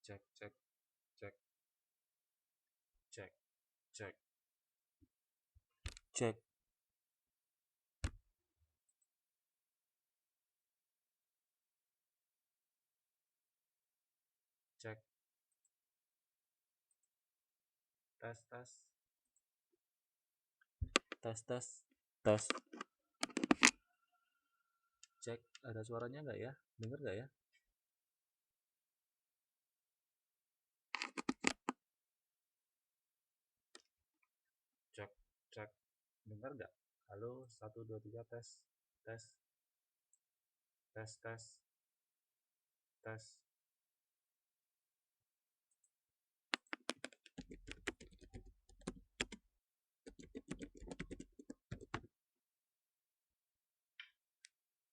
Cek, cek, cek, cek, cek, cek, cek, tes, tes, tes, tes, tes, cek, ada suaranya nggak ya? Dengar nggak ya? Cek, cek, dengar nggak? Halo, 1, 2, 3, tes, tes, tes, tes, tes.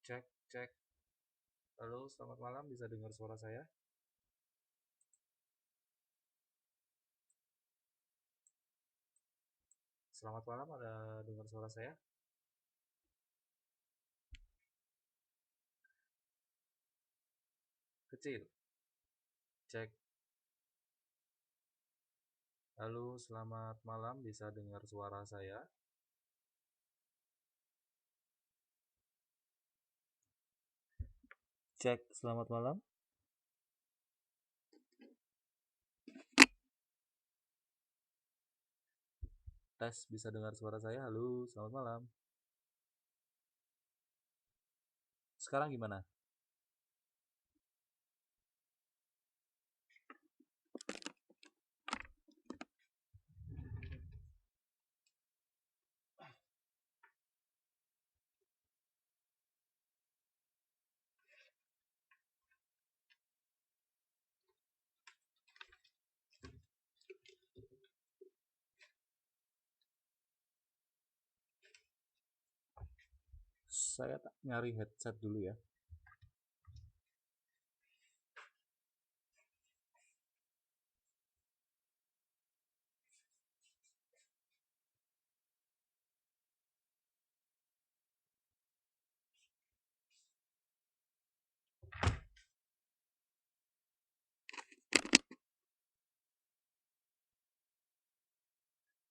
Cek, cek. Halo, selamat malam. Bisa dengar suara saya? Selamat malam, ada dengar suara saya? Kecil. Cek. Halo, selamat malam. Bisa dengar suara saya? Cek, selamat malam. Tes, bisa dengar suara saya? Halo, selamat malam. Sekarang gimana? Saya nyari headset dulu ya.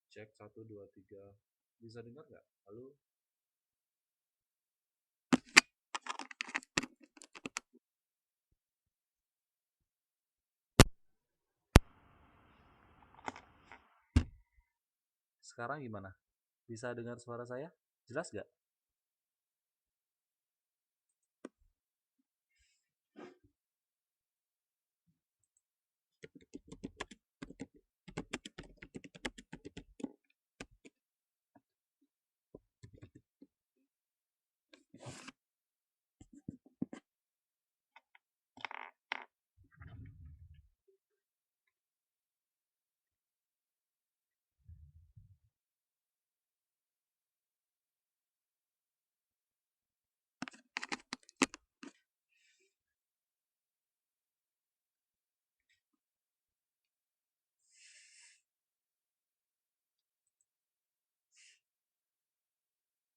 Cek 1, 2, 3. Bisa dengar nggak? Halo? Sekarang gimana? Bisa dengar suara saya? Jelas nggak?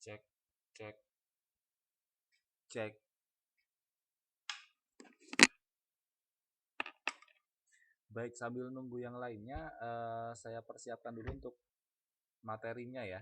Cek, cek, cek. Baik, sambil nunggu yang lainnya, saya persiapkan dulu untuk materinya ya.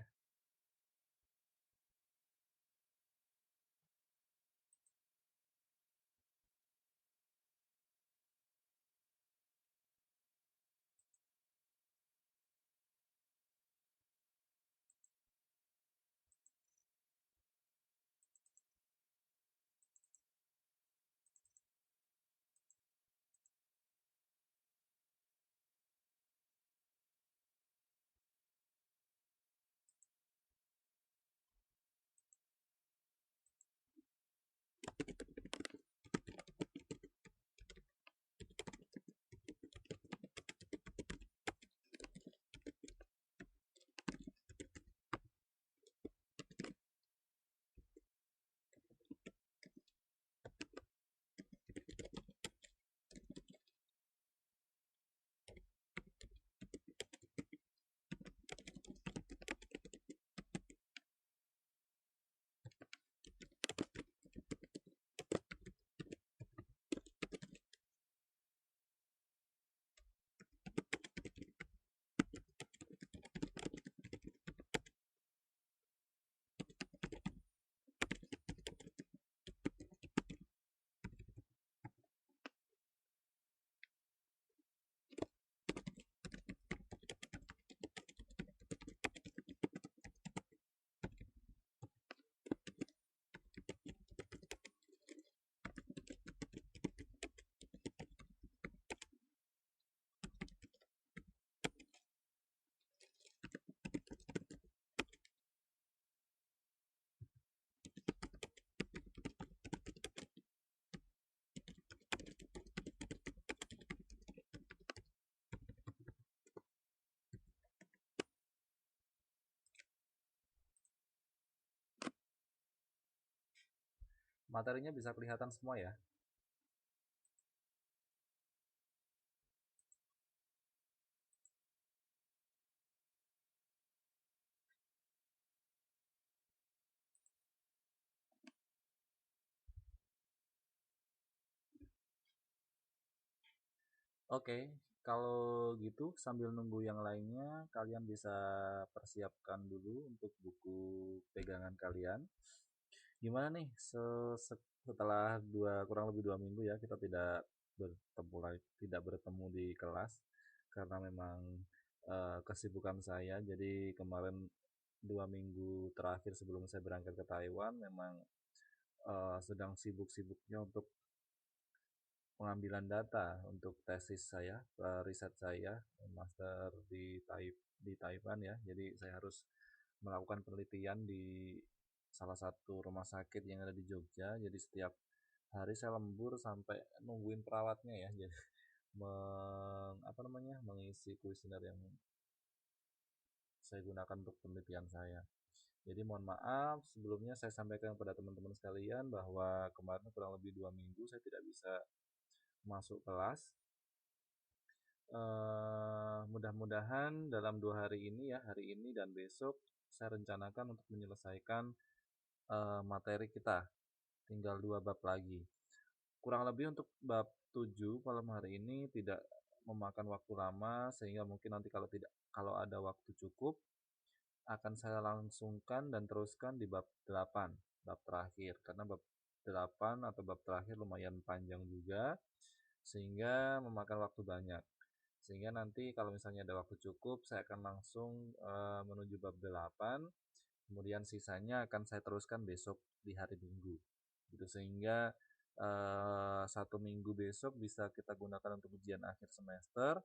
Materinya bisa kelihatan semua ya. Oke, kalau gitu sambil nunggu yang lainnya, kalian bisa persiapkan dulu untuk buku pegangan kalian. Gimana nih setelah kurang lebih 2 minggu ya kita tidak bertemu di kelas karena memang kesibukan saya. Jadi kemarin 2 minggu terakhir sebelum saya berangkat ke Taiwan memang sedang sibuk-sibuknya untuk pengambilan data untuk tesis saya, riset saya, master di Taiwan ya. Jadi saya harus melakukan penelitian di salah satu rumah sakit yang ada di Jogja. Jadi setiap hari saya lembur sampai nungguin perawatnya ya. Jadi mengisi kuesioner yang saya gunakan untuk penelitian saya. Jadi mohon maaf sebelumnya saya sampaikan kepada teman-teman sekalian bahwa kemarin kurang lebih 2 minggu saya tidak bisa masuk kelas. Mudah-mudahan dalam 2 hari ini ya, hari ini dan besok saya rencanakan untuk menyelesaikan materi kita. Tinggal 2 bab lagi. Kurang lebih untuk bab 7 malam hari ini tidak memakan waktu lama sehingga mungkin nanti kalau ada waktu cukup akan saya langsungkan dan teruskan di bab 8, bab terakhir karena bab 8 atau bab terakhir lumayan panjang juga sehingga memakan waktu banyak. Sehingga nanti kalau misalnya ada waktu cukup saya akan langsung menuju bab 8, kemudian sisanya akan saya teruskan besok di hari Minggu. Gitu sehingga 1 minggu besok bisa kita gunakan untuk ujian akhir semester.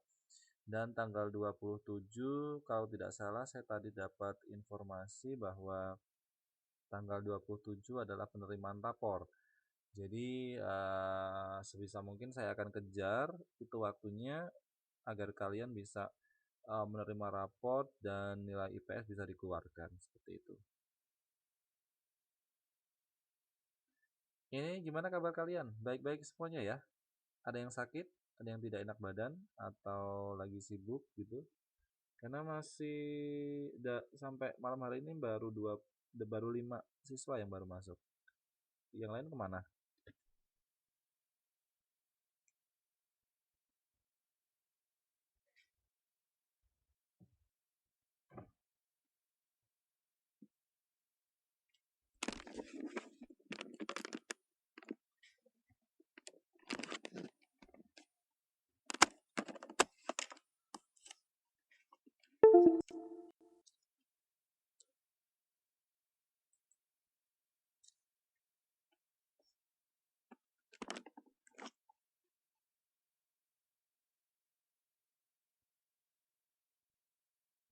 Dan tanggal 27 kalau tidak salah saya tadi dapat informasi bahwa tanggal 27 adalah penerimaan rapor. Jadi sebisa mungkin saya akan kejar itu waktunya agar kalian bisa menerima raport dan nilai IPS bisa dikeluarkan seperti itu. Ini gimana kabar kalian? Baik-baik semuanya ya? Ada yang sakit? Ada yang tidak enak badan? Atau lagi sibuk gitu? Karena masih sampai malam hari ini baru 5 siswa yang baru masuk. Yang lain kemana?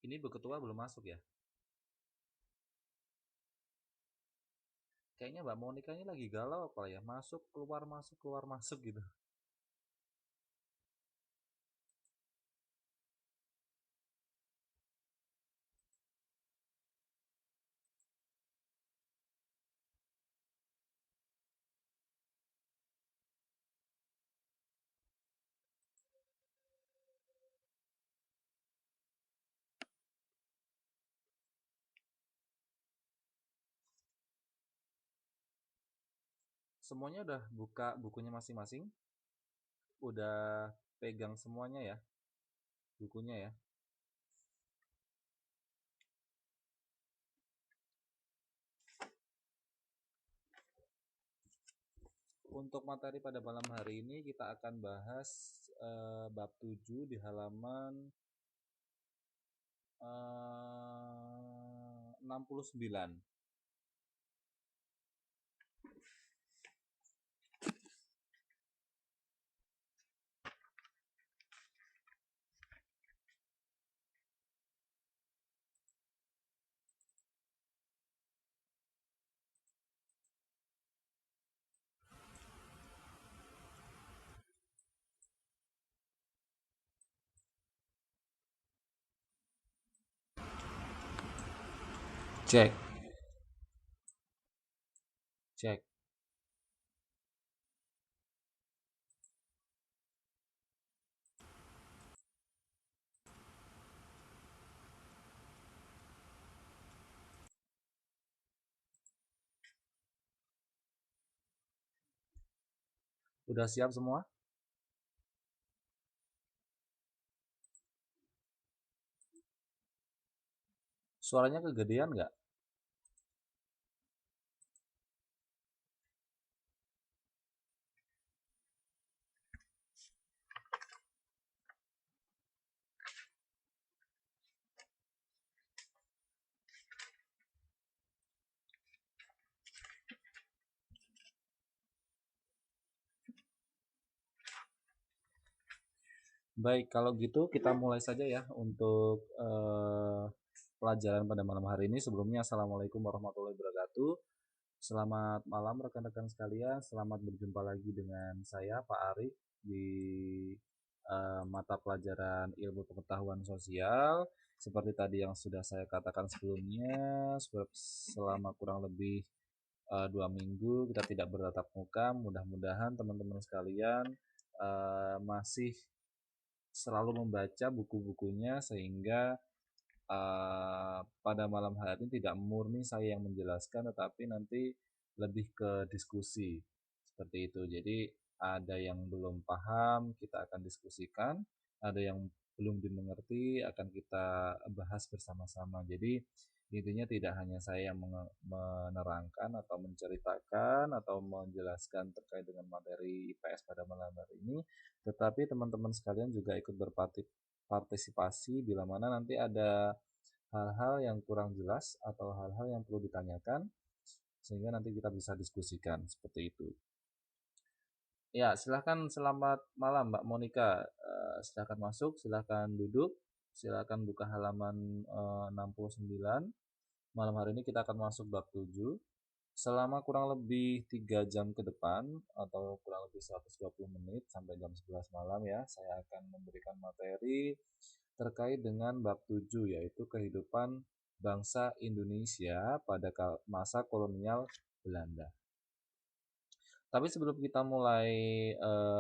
Ini Bu Ketua belum masuk ya? Kayaknya Mbak Monika ini lagi galau apa ya? Masuk keluar masuk gitu. Semuanya udah buka bukunya masing-masing? Udah pegang semuanya ya bukunya ya? Untuk materi pada malam hari ini kita akan bahas bab 7 di halaman 69. Cek, cek. Udah siap semua? Suaranya kegedean nggak? Baik, kalau gitu kita mulai saja ya untuk pelajaran pada malam hari ini. Sebelumnya, Assalamualaikum warahmatullahi wabarakatuh. Selamat malam rekan-rekan sekalian. Selamat berjumpa lagi dengan saya, Pak Arif, di mata pelajaran Ilmu Pengetahuan Sosial. Seperti tadi yang sudah saya katakan sebelumnya, selama kurang lebih 2 minggu kita tidak bertatap muka. Mudah-mudahan teman-teman sekalian masih selalu membaca buku-bukunya sehingga pada malam hari ini tidak murni saya yang menjelaskan tetapi nanti lebih ke diskusi seperti itu. Jadi ada yang belum paham kita akan diskusikan, ada yang belum dimengerti akan kita bahas bersama-sama. Jadi intinya tidak hanya saya yang menerangkan atau menceritakan atau menjelaskan terkait dengan materi IPS pada malam hari ini, tetapi teman-teman sekalian juga ikut berpartisipasi bila mana nanti ada hal-hal yang kurang jelas atau hal-hal yang perlu ditanyakan sehingga nanti kita bisa diskusikan seperti itu. Ya, silahkan, selamat malam Mbak Monica. Silahkan masuk, silahkan duduk, silahkan buka halaman 69. Malam hari ini kita akan masuk bab 7. Selama kurang lebih 3 jam ke depan atau kurang lebih 120 menit sampai jam 11 malam ya, saya akan memberikan materi terkait dengan bab 7 yaitu kehidupan bangsa Indonesia pada masa kolonial Belanda. Tapi sebelum kita mulai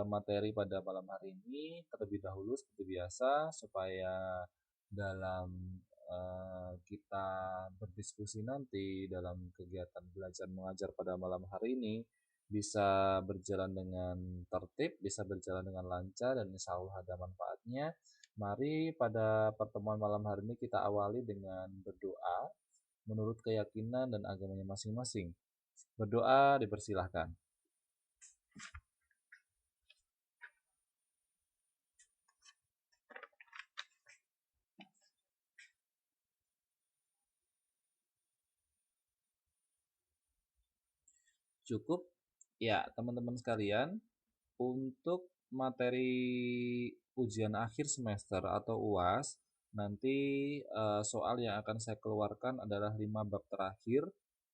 materi pada malam hari ini, terlebih dahulu seperti biasa supaya dalam kita berdiskusi nanti dalam kegiatan belajar mengajar pada malam hari ini bisa berjalan dengan tertib, bisa berjalan dengan lancar dan insya Allah ada manfaatnya. Mari pada pertemuan malam hari ini kita awali dengan berdoa menurut keyakinan dan agamanya masing-masing. Berdoa dipersilahkan. Cukup? Ya, teman-teman sekalian, untuk materi ujian akhir semester atau UAS, nanti soal yang akan saya keluarkan adalah 5 bab terakhir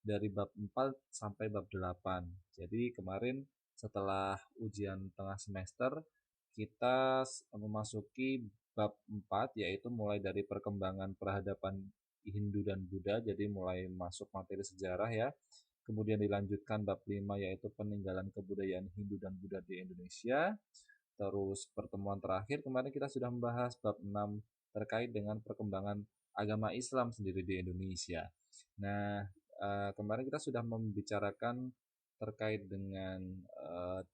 dari bab 4 sampai bab 8. Jadi kemarin setelah ujian tengah semester, kita memasuki bab 4 yaitu mulai dari perkembangan peradaban Hindu dan Buddha, jadi mulai masuk materi sejarah ya. Kemudian dilanjutkan bab 5 yaitu peninggalan kebudayaan Hindu dan Buddha di Indonesia. Terus pertemuan terakhir kemarin kita sudah membahas bab 6 terkait dengan perkembangan agama Islam sendiri di Indonesia. Nah, kemarin kita sudah membicarakan terkait dengan 3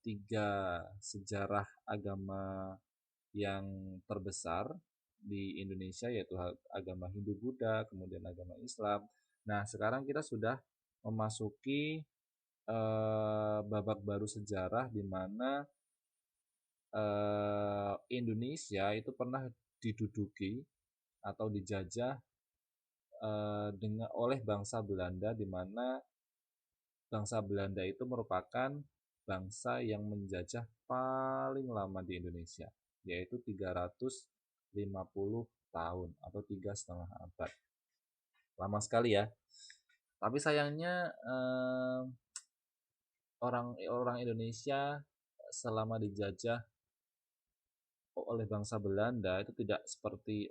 sejarah agama yang terbesar di Indonesia yaitu agama Hindu Buddha, kemudian agama Islam. Nah, sekarang kita sudah memasuki babak baru sejarah di mana Indonesia itu pernah diduduki atau dijajah oleh bangsa Belanda, di mana bangsa Belanda itu merupakan bangsa yang menjajah paling lama di Indonesia, yaitu 350 tahun atau 3,5 abad. Lama sekali ya. Tapi sayangnya orang Indonesia selama dijajah oleh bangsa Belanda itu tidak seperti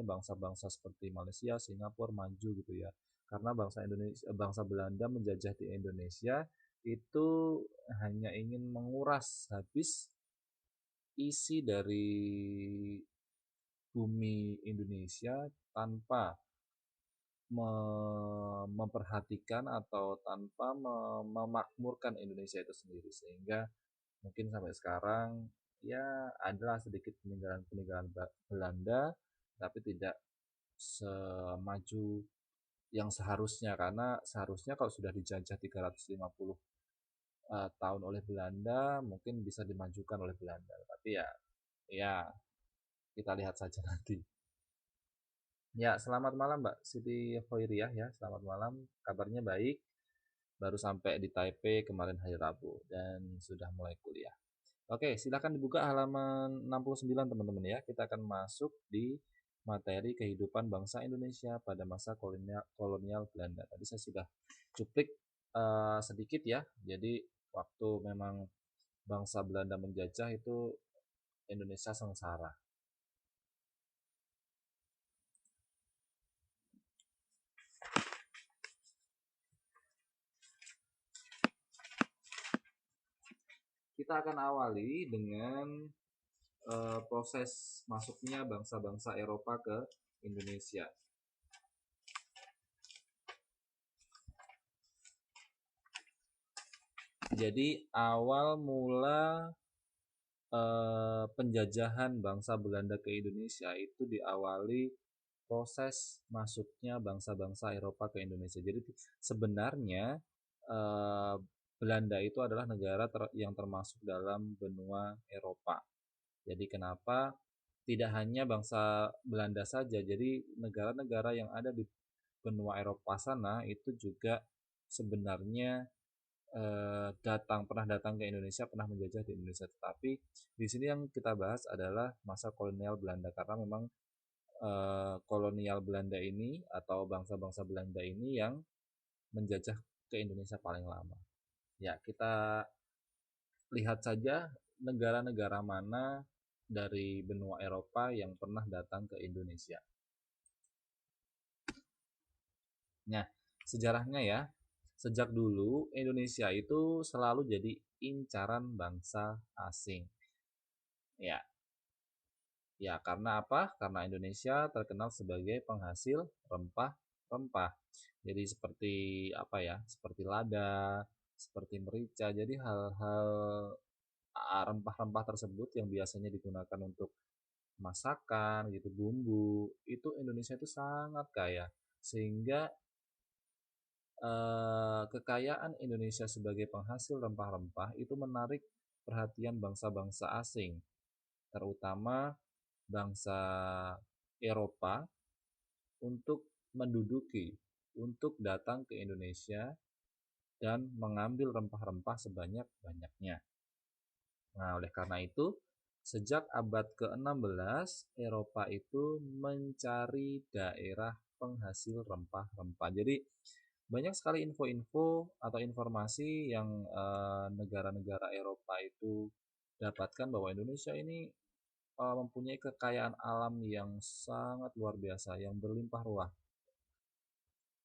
bangsa-bangsa seperti Malaysia, Singapura maju gitu ya. Karena bangsa Belanda menjajah di Indonesia itu hanya ingin menguras habis isi dari bumi Indonesia tanpa memperhatikan atau tanpa memakmurkan Indonesia itu sendiri, sehingga Mungkin sampai sekarang ya adalah sedikit peninggalan-peninggalan Belanda, tapi tidak semaju yang seharusnya, karena seharusnya kalau sudah dijajah 350 tahun oleh Belanda mungkin bisa dimajukan oleh Belanda, tapi ya kita lihat saja nanti. Ya, selamat malam Mbak Siti Hoiriah ya, selamat malam. Kabarnya baik, baru sampai di Taipei kemarin hari Rabu dan sudah mulai kuliah. Oke, silakan dibuka halaman 69 teman-teman ya. Kita akan masuk di materi kehidupan bangsa Indonesia pada masa kolonial Belanda. Tadi saya sudah cuplik sedikit ya. Jadi waktu memang bangsa Belanda menjajah itu Indonesia sengsara. Kita akan awali dengan proses masuknya bangsa-bangsa Eropa ke Indonesia. Jadi awal mula penjajahan bangsa Belanda ke Indonesia itu diawali proses masuknya bangsa-bangsa Eropa ke Indonesia. Jadi sebenarnya eh, Belanda itu adalah negara yang termasuk dalam benua Eropa. Jadi kenapa tidak hanya bangsa Belanda saja, jadi negara-negara yang ada di benua Eropa sana itu juga sebenarnya pernah datang ke Indonesia, pernah menjajah di Indonesia. Tetapi di sini yang kita bahas adalah masa kolonial Belanda, karena memang kolonial Belanda ini atau bangsa-bangsa Belanda ini yang menjajah ke Indonesia paling lama. Ya, kita lihat saja negara-negara mana dari benua Eropa yang pernah datang ke Indonesia. Nah, sejarahnya ya, sejak dulu Indonesia itu selalu jadi incaran bangsa asing. Ya, ya karena apa? Karena Indonesia terkenal sebagai penghasil rempah-rempah. Jadi seperti apa ya? Seperti lada, seperti merica. Jadi hal-hal rempah-rempah tersebut yang biasanya digunakan untuk masakan gitu, bumbu, itu Indonesia itu sangat kaya. Sehingga kekayaan Indonesia sebagai penghasil rempah-rempah itu menarik perhatian bangsa-bangsa asing, terutama bangsa Eropa untuk menduduki, untuk datang ke Indonesia dan mengambil rempah-rempah sebanyak-banyaknya. Nah, oleh karena itu, sejak abad ke-16, Eropa itu mencari daerah penghasil rempah-rempah. Jadi, banyak sekali info-info atau informasi yang negara-negara Eropa itu dapatkan bahwa Indonesia ini mempunyai kekayaan alam yang sangat luar biasa, yang berlimpah ruah,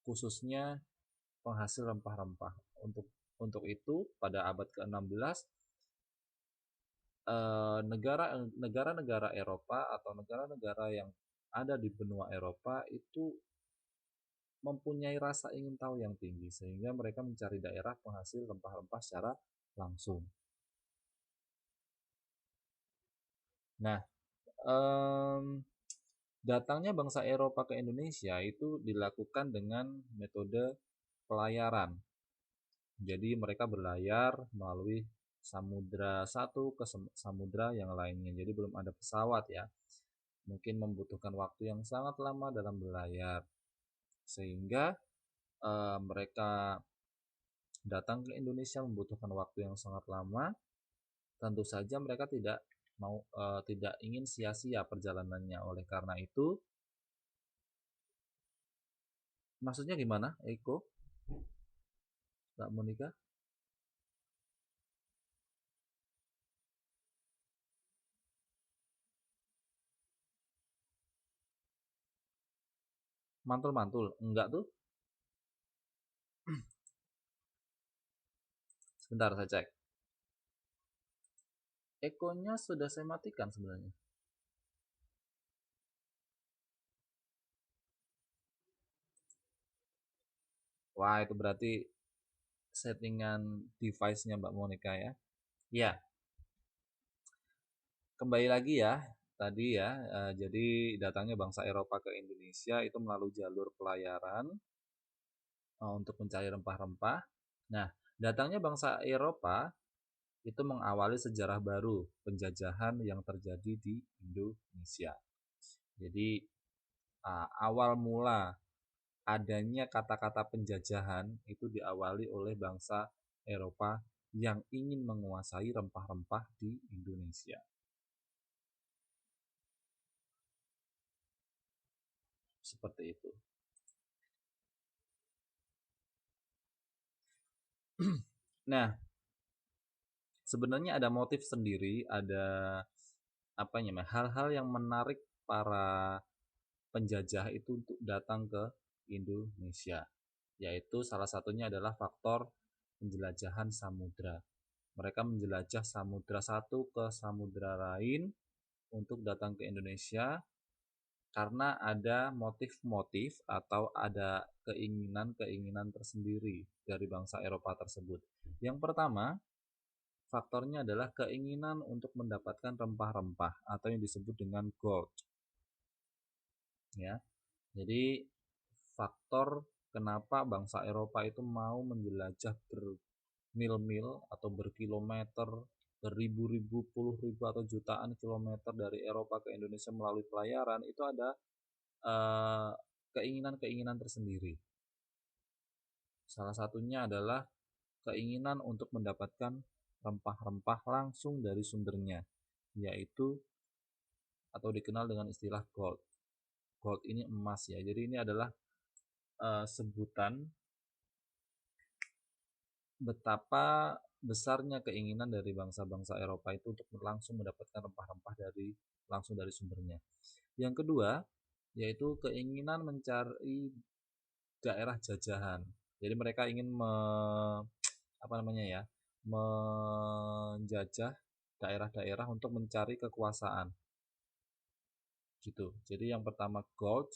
khususnya penghasil rempah-rempah. Untuk itu, pada abad ke-16, negara-negara Eropa atau negara-negara yang ada di benua Eropa itu mempunyai rasa ingin tahu yang tinggi, sehingga mereka mencari daerah penghasil rempah-rempah secara langsung. Nah, datangnya bangsa Eropa ke Indonesia itu dilakukan dengan metode pelayaran. Jadi mereka berlayar melalui samudra satu ke samudra yang lainnya. Jadi belum ada pesawat ya. Mungkin membutuhkan waktu yang sangat lama dalam berlayar. Sehingga mereka datang ke Indonesia membutuhkan waktu yang sangat lama. Tentu saja mereka tidak ingin sia-sia perjalanannya. Oleh karena itu, maksudnya gimana, Eko? Mbak Monika? Mantul-mantul? Enggak tuh? Sebentar saya cek. Ekonya sudah saya matikan sebenarnya. Wah, itu berarti settingan device-nya Mbak Monika ya. Ya, Kembali lagi ya, tadi ya, jadi datangnya bangsa Eropa ke Indonesia itu melalui jalur pelayaran untuk mencari rempah-rempah. Nah, datangnya bangsa Eropa itu mengawali sejarah baru penjajahan yang terjadi di Indonesia. Jadi awal mula adanya kata-kata penjajahan itu diawali oleh bangsa Eropa yang ingin menguasai rempah-rempah di Indonesia. Seperti itu. Nah, sebenarnya ada motif sendiri, ada apa namanya, hal-hal yang menarik para penjajah itu untuk datang ke Indonesia, yaitu salah satunya adalah faktor penjelajahan samudra. Mereka menjelajah samudra satu ke samudra lain untuk datang ke Indonesia karena ada motif-motif atau ada keinginan-keinginan tersendiri dari bangsa Eropa tersebut. Yang pertama, faktornya adalah keinginan untuk mendapatkan rempah-rempah atau yang disebut dengan gold. Ya, jadi faktor kenapa bangsa Eropa itu mau menjelajah bermil-mil atau berkilometer, beribu-ribu, puluh ribu atau jutaan kilometer dari Eropa ke Indonesia melalui pelayaran itu ada keinginan-keinginan tersendiri. Salah satunya adalah keinginan untuk mendapatkan rempah-rempah langsung dari sumbernya, yaitu atau dikenal dengan istilah gold. Gold ini emas ya. Jadi ini adalah sebutan betapa besarnya keinginan dari bangsa-bangsa Eropa itu untuk langsung mendapatkan rempah-rempah langsung dari sumbernya. Yang kedua, yaitu keinginan mencari daerah jajahan. Jadi mereka ingin menjajah daerah-daerah untuk mencari kekuasaan. Gitu. Jadi yang pertama gold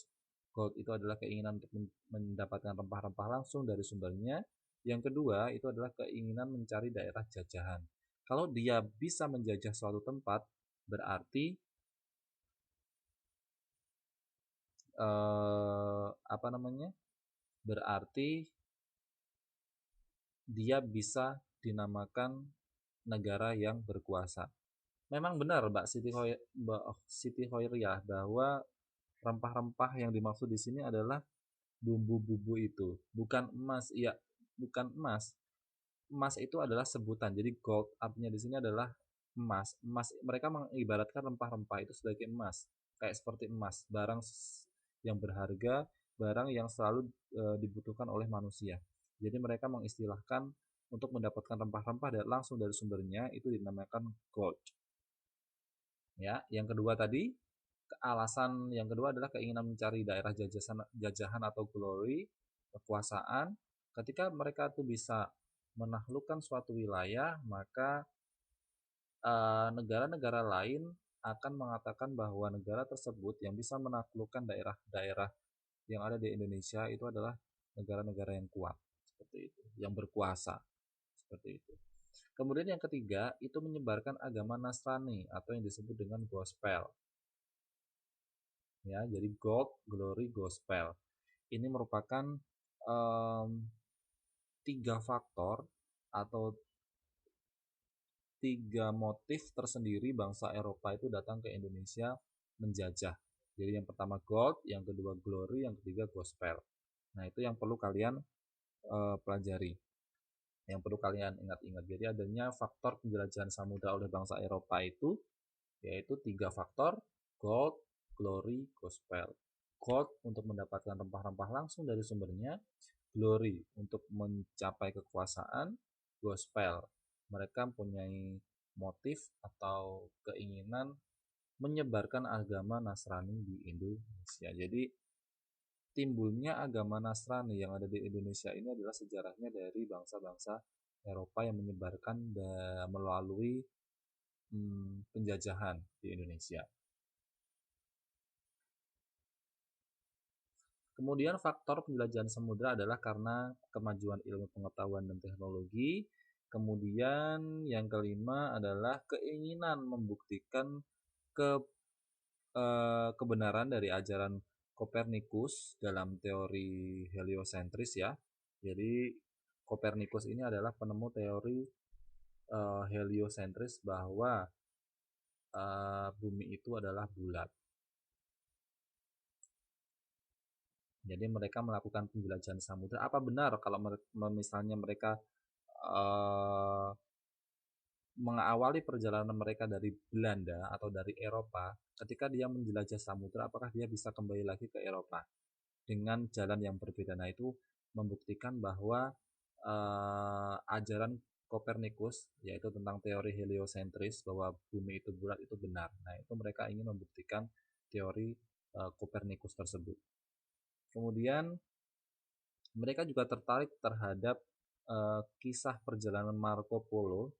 itu adalah keinginan untuk mendapatkan rempah-rempah langsung dari sumbernya. Yang kedua itu adalah keinginan mencari daerah jajahan. Kalau dia bisa menjajah suatu tempat, berarti berarti dia bisa dinamakan negara yang berkuasa. Memang benar Mbak Siti Hoiriah bahwa rempah-rempah yang dimaksud di sini adalah bumbu-bumbu itu, bukan emas. Iya, bukan emas. Emas itu adalah sebutan. Jadi gold artinya di sini adalah emas. Emas mereka mengibaratkan rempah-rempah itu sebagai emas. Kayak seperti emas, barang yang berharga, barang yang selalu dibutuhkan oleh manusia. Jadi mereka mengistilahkan untuk mendapatkan rempah-rempah langsung dari sumbernya itu dinamakan gold. Ya, yang kedua tadi, alasan yang kedua adalah keinginan mencari daerah jajahan atau glory, kekuasaan. Ketika mereka itu bisa menaklukkan suatu wilayah, maka negara-negara lain akan mengatakan bahwa negara tersebut yang bisa menaklukkan daerah-daerah yang ada di Indonesia itu adalah negara-negara yang kuat, seperti itu, yang berkuasa, seperti itu. Kemudian yang ketiga itu menyebarkan agama Nasrani atau yang disebut dengan gospel. Ya, jadi gold, glory, gospel. Ini merupakan tiga faktor atau tiga motif tersendiri bangsa Eropa itu datang ke Indonesia menjajah. Jadi yang pertama gold, yang kedua glory, yang ketiga gospel. Nah, itu yang perlu kalian pelajari. Yang perlu kalian ingat-ingat. Jadi adanya faktor penjelajahan samudra oleh bangsa Eropa itu yaitu tiga faktor: gold, glory, gospel. Gold untuk mendapatkan rempah-rempah langsung dari sumbernya, glory untuk mencapai kekuasaan, gospel mereka mempunyai motif atau keinginan menyebarkan agama Nasrani di Indonesia. Jadi timbulnya agama Nasrani yang ada di Indonesia ini adalah sejarahnya dari bangsa-bangsa Eropa yang menyebarkan melalui penjajahan di Indonesia. Kemudian faktor penjelajahan samudra adalah karena kemajuan ilmu pengetahuan dan teknologi Kemudian yang kelima adalah keinginan membuktikan ke kebenaran dari ajaran Kopernikus dalam teori heliosentris ya. Jadi Kopernikus ini adalah penemu teori heliosentris bahwa bumi itu adalah bulat. Jadi mereka melakukan penjelajahan samudra. Apa benar kalau misalnya mereka mengawali perjalanan mereka dari Belanda atau dari Eropa, ketika dia menjelajah samudra, apakah dia bisa kembali lagi ke Eropa dengan jalan yang berbeda? Nah, itu membuktikan bahwa ajaran Kopernikus, yaitu tentang teori heliosentris, bahwa bumi itu bulat, itu benar. Nah, itu mereka ingin membuktikan teori Kopernikus tersebut. Kemudian mereka juga tertarik terhadap kisah perjalanan Marco Polo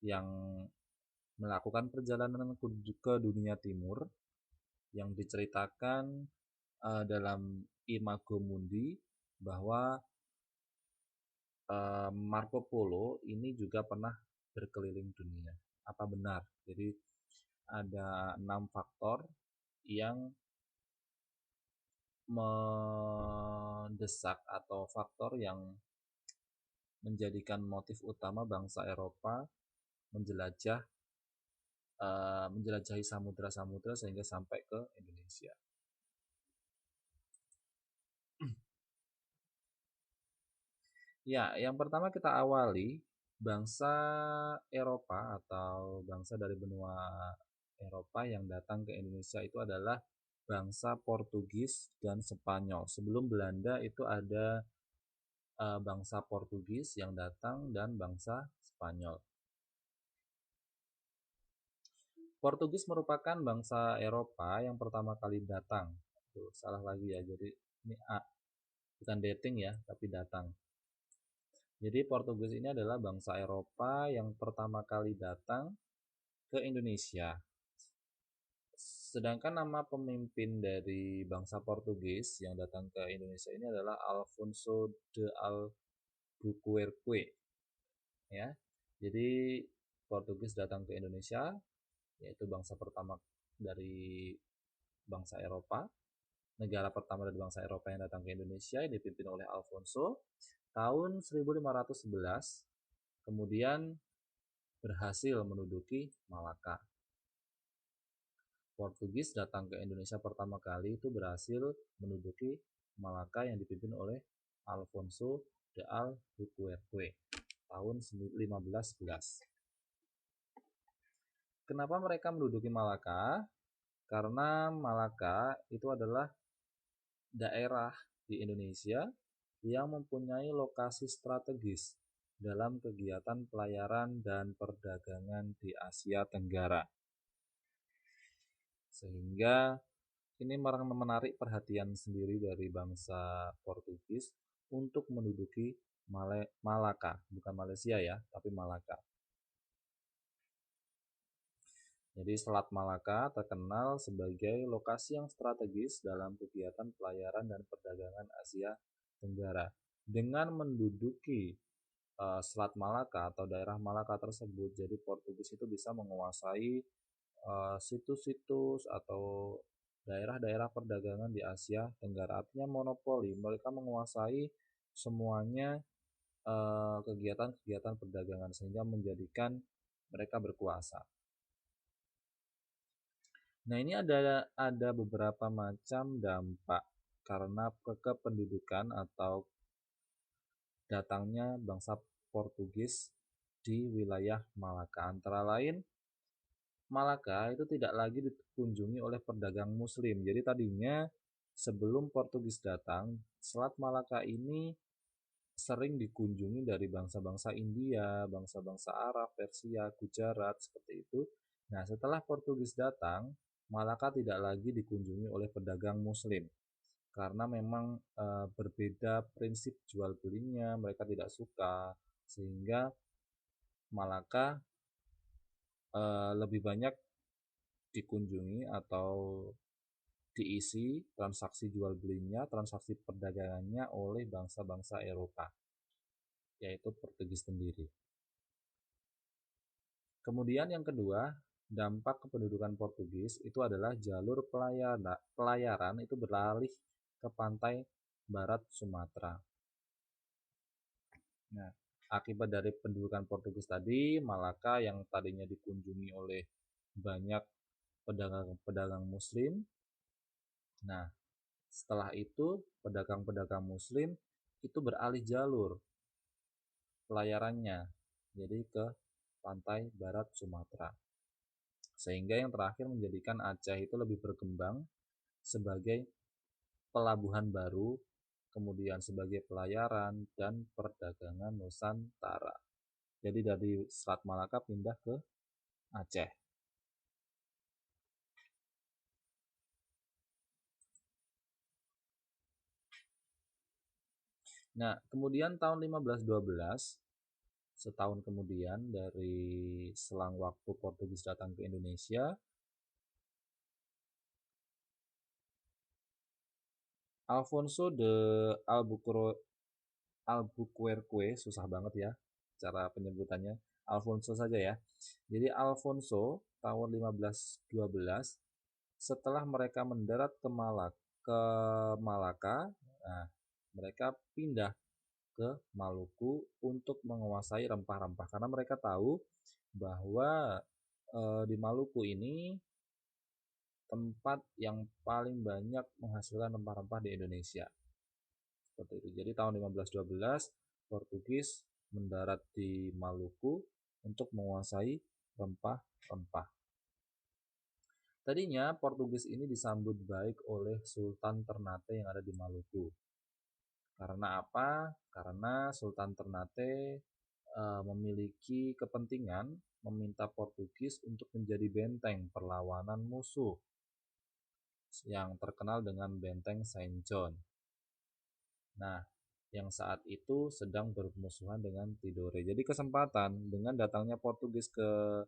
yang melakukan perjalanan ke dunia timur yang diceritakan dalam Imago Mundi bahwa Marco Polo ini juga pernah berkeliling dunia. Apa benar? Jadi ada 6 faktor yang mendesak atau faktor yang menjadikan motif utama bangsa Eropa menjelajahi samudra-samudra sehingga sampai ke Indonesia. Ya, yang pertama kita awali bangsa Eropa atau bangsa dari benua Eropa yang datang ke Indonesia itu adalah bangsa Portugis dan Spanyol. Sebelum Belanda itu ada bangsa Portugis yang datang dan bangsa Spanyol. Portugis merupakan bangsa Eropa yang pertama kali datang. Tuh, salah lagi ya. Jadi ini A, bukan dating ya, tapi datang. Jadi Portugis ini adalah bangsa Eropa yang pertama kali datang ke Indonesia. Sedangkan nama pemimpin dari bangsa Portugis yang datang ke Indonesia ini adalah Alfonso de Albuquerque. Ya. Jadi Portugis datang ke Indonesia, yaitu bangsa pertama dari bangsa Eropa. Negara pertama dari bangsa Eropa yang datang ke Indonesia yang dipimpin oleh Alfonso tahun 1511. Kemudian berhasil menduduki Malaka. Portugis datang ke Indonesia pertama kali itu berhasil menduduki Malaka yang dipimpin oleh Alfonso de Albuquerque tahun 1511. Kenapa mereka menduduki Malaka? Karena Malaka itu adalah daerah di Indonesia yang mempunyai lokasi strategis dalam kegiatan pelayaran dan perdagangan di Asia Tenggara. Sehingga ini menarik perhatian sendiri dari bangsa Portugis untuk menduduki Malaka, bukan Malaysia ya, tapi Malaka. Jadi Selat Malaka terkenal sebagai lokasi yang strategis dalam kegiatan pelayaran dan perdagangan Asia Tenggara. Dengan menduduki Selat Malaka atau daerah Malaka tersebut, jadi Portugis itu bisa menguasai situs-situs atau daerah-daerah perdagangan di Asia Tenggara. Artinya monopoli, mereka menguasai semuanya kegiatan-kegiatan perdagangan sehingga menjadikan mereka berkuasa. Nah, ini ada beberapa macam dampak karena kependudukan atau datangnya bangsa Portugis di wilayah Malaka. Antara lain, Malaka itu tidak lagi dikunjungi oleh pedagang muslim. Jadi tadinya sebelum Portugis datang, Selat Malaka ini sering dikunjungi dari bangsa-bangsa India, bangsa-bangsa Arab, Persia, Gujarat, seperti itu. Nah, setelah Portugis datang, Malaka tidak lagi dikunjungi oleh pedagang muslim. Karena memang berbeda prinsip jual belinya, mereka tidak suka. Sehingga Malaka lebih banyak dikunjungi atau diisi transaksi jual belinya, transaksi perdagangannya oleh bangsa-bangsa Eropa, yaitu Portugis sendiri. Kemudian yang kedua, dampak kependudukan Portugis itu adalah jalur pelayaran itu beralih ke pantai barat Sumatera. Nah, akibat dari pendudukan Portugis tadi, Malaka yang tadinya dikunjungi oleh banyak pedagang-pedagang Muslim. Nah, setelah itu pedagang-pedagang Muslim itu beralih jalur pelayarannya, jadi ke pantai barat Sumatera. Sehingga yang terakhir menjadikan Aceh itu lebih berkembang sebagai pelabuhan baru, kemudian sebagai pelayaran dan perdagangan Nusantara. Jadi dari Selat Malaka pindah ke Aceh. Nah, kemudian tahun 1512, setahun kemudian dari selang waktu Portugis datang ke Indonesia, Alfonso de Albuquerque, susah banget ya cara penyebutannya, Alfonso saja ya. Jadi Alfonso tahun 1512, setelah mereka mendarat ke Malaka, nah, mereka pindah ke Maluku untuk menguasai rempah-rempah karena mereka tahu bahwa di Maluku ini tempat yang paling banyak menghasilkan rempah-rempah di Indonesia. Seperti itu. Jadi tahun 1512 Portugis mendarat di Maluku untuk menguasai rempah-rempah. Tadinya Portugis ini disambut baik oleh Sultan Ternate yang ada di Maluku. Karena apa? Karena Sultan Ternate memiliki kepentingan meminta Portugis untuk menjadi benteng perlawanan musuh yang terkenal dengan Benteng Saint John. Nah, yang saat itu sedang bermusuhan dengan Tidore. Jadi kesempatan dengan datangnya Portugis ke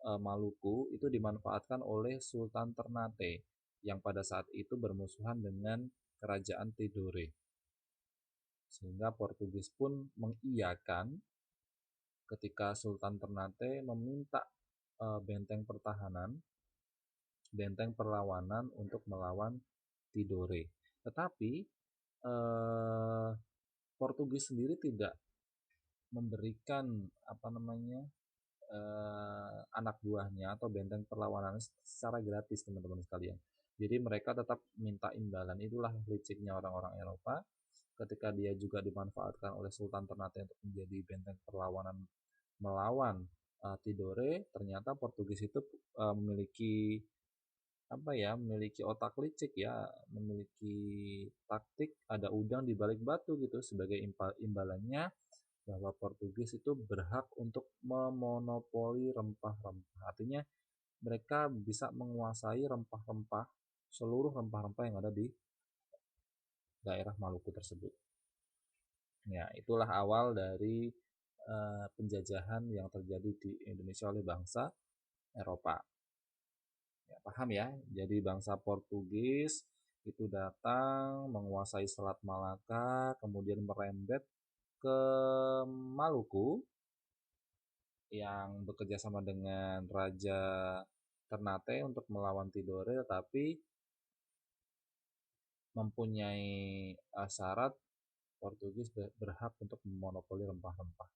Maluku itu dimanfaatkan oleh Sultan Ternate yang pada saat itu bermusuhan dengan kerajaan Tidore. Sehingga Portugis pun mengiyakan ketika Sultan Ternate meminta benteng pertahanan, benteng perlawanan untuk melawan Tidore. Tetapi Portugis sendiri tidak memberikan anak buahnya atau benteng perlawanan secara gratis, teman-teman sekalian. Jadi mereka tetap minta imbalan. Itulah liciknya orang-orang Eropa. Ketika dia juga dimanfaatkan oleh Sultan Ternate untuk menjadi benteng perlawanan melawan Tidore, ternyata Portugis itu memiliki memiliki otak licik ya, memiliki taktik ada udang di balik batu gitu sebagai imbalannya bahwa Portugis itu berhak untuk memonopoli rempah-rempah. Artinya mereka bisa menguasai rempah-rempah, seluruh rempah-rempah yang ada di daerah Maluku tersebut. Ya, itulah awal dari penjajahan yang terjadi di Indonesia oleh bangsa Eropa. Ya, paham ya? Jadi bangsa Portugis itu datang menguasai Selat Malaka, kemudian merembet ke Maluku yang bekerja sama dengan Raja Ternate untuk melawan Tidore, tetapi mempunyai syarat Portugis berhak untuk memonopoli rempah-rempah.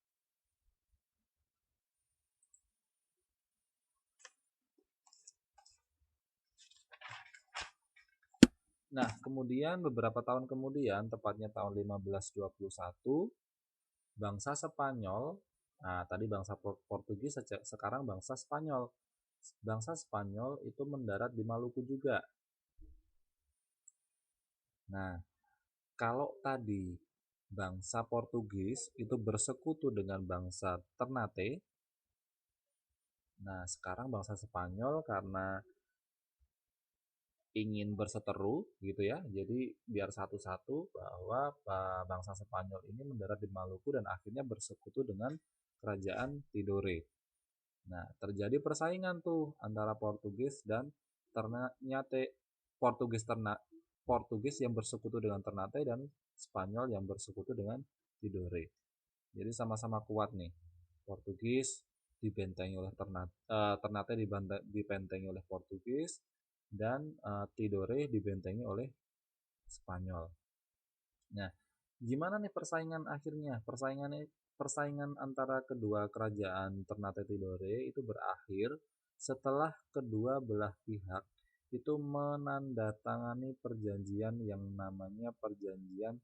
Nah, kemudian beberapa tahun kemudian, tepatnya tahun 1521, bangsa Spanyol, nah tadi bangsa Portugis, sekarang bangsa Spanyol. Bangsa Spanyol itu mendarat di Maluku juga. Nah, kalau tadi bangsa Portugis itu bersekutu dengan bangsa Ternate, nah sekarang bangsa Spanyol karena ingin berseteru gitu ya, jadi biar satu-satu bahwa bangsa Spanyol ini mendarat di Maluku dan akhirnya bersekutu dengan kerajaan Tidore. Nah, terjadi persaingan tuh antara Portugis dan Ternate, Portugis yang bersekutu dengan Ternate dan Spanyol yang bersekutu dengan Tidore. Jadi sama-sama kuat nih. Portugis Ternate dibentengi oleh Portugis, dan Tidore dibentengi oleh Spanyol. Nah, gimana nih persaingan akhirnya? Persaingan antara kedua kerajaan Ternate Tidore itu berakhir setelah kedua belah pihak itu menandatangani perjanjian yang namanya Perjanjian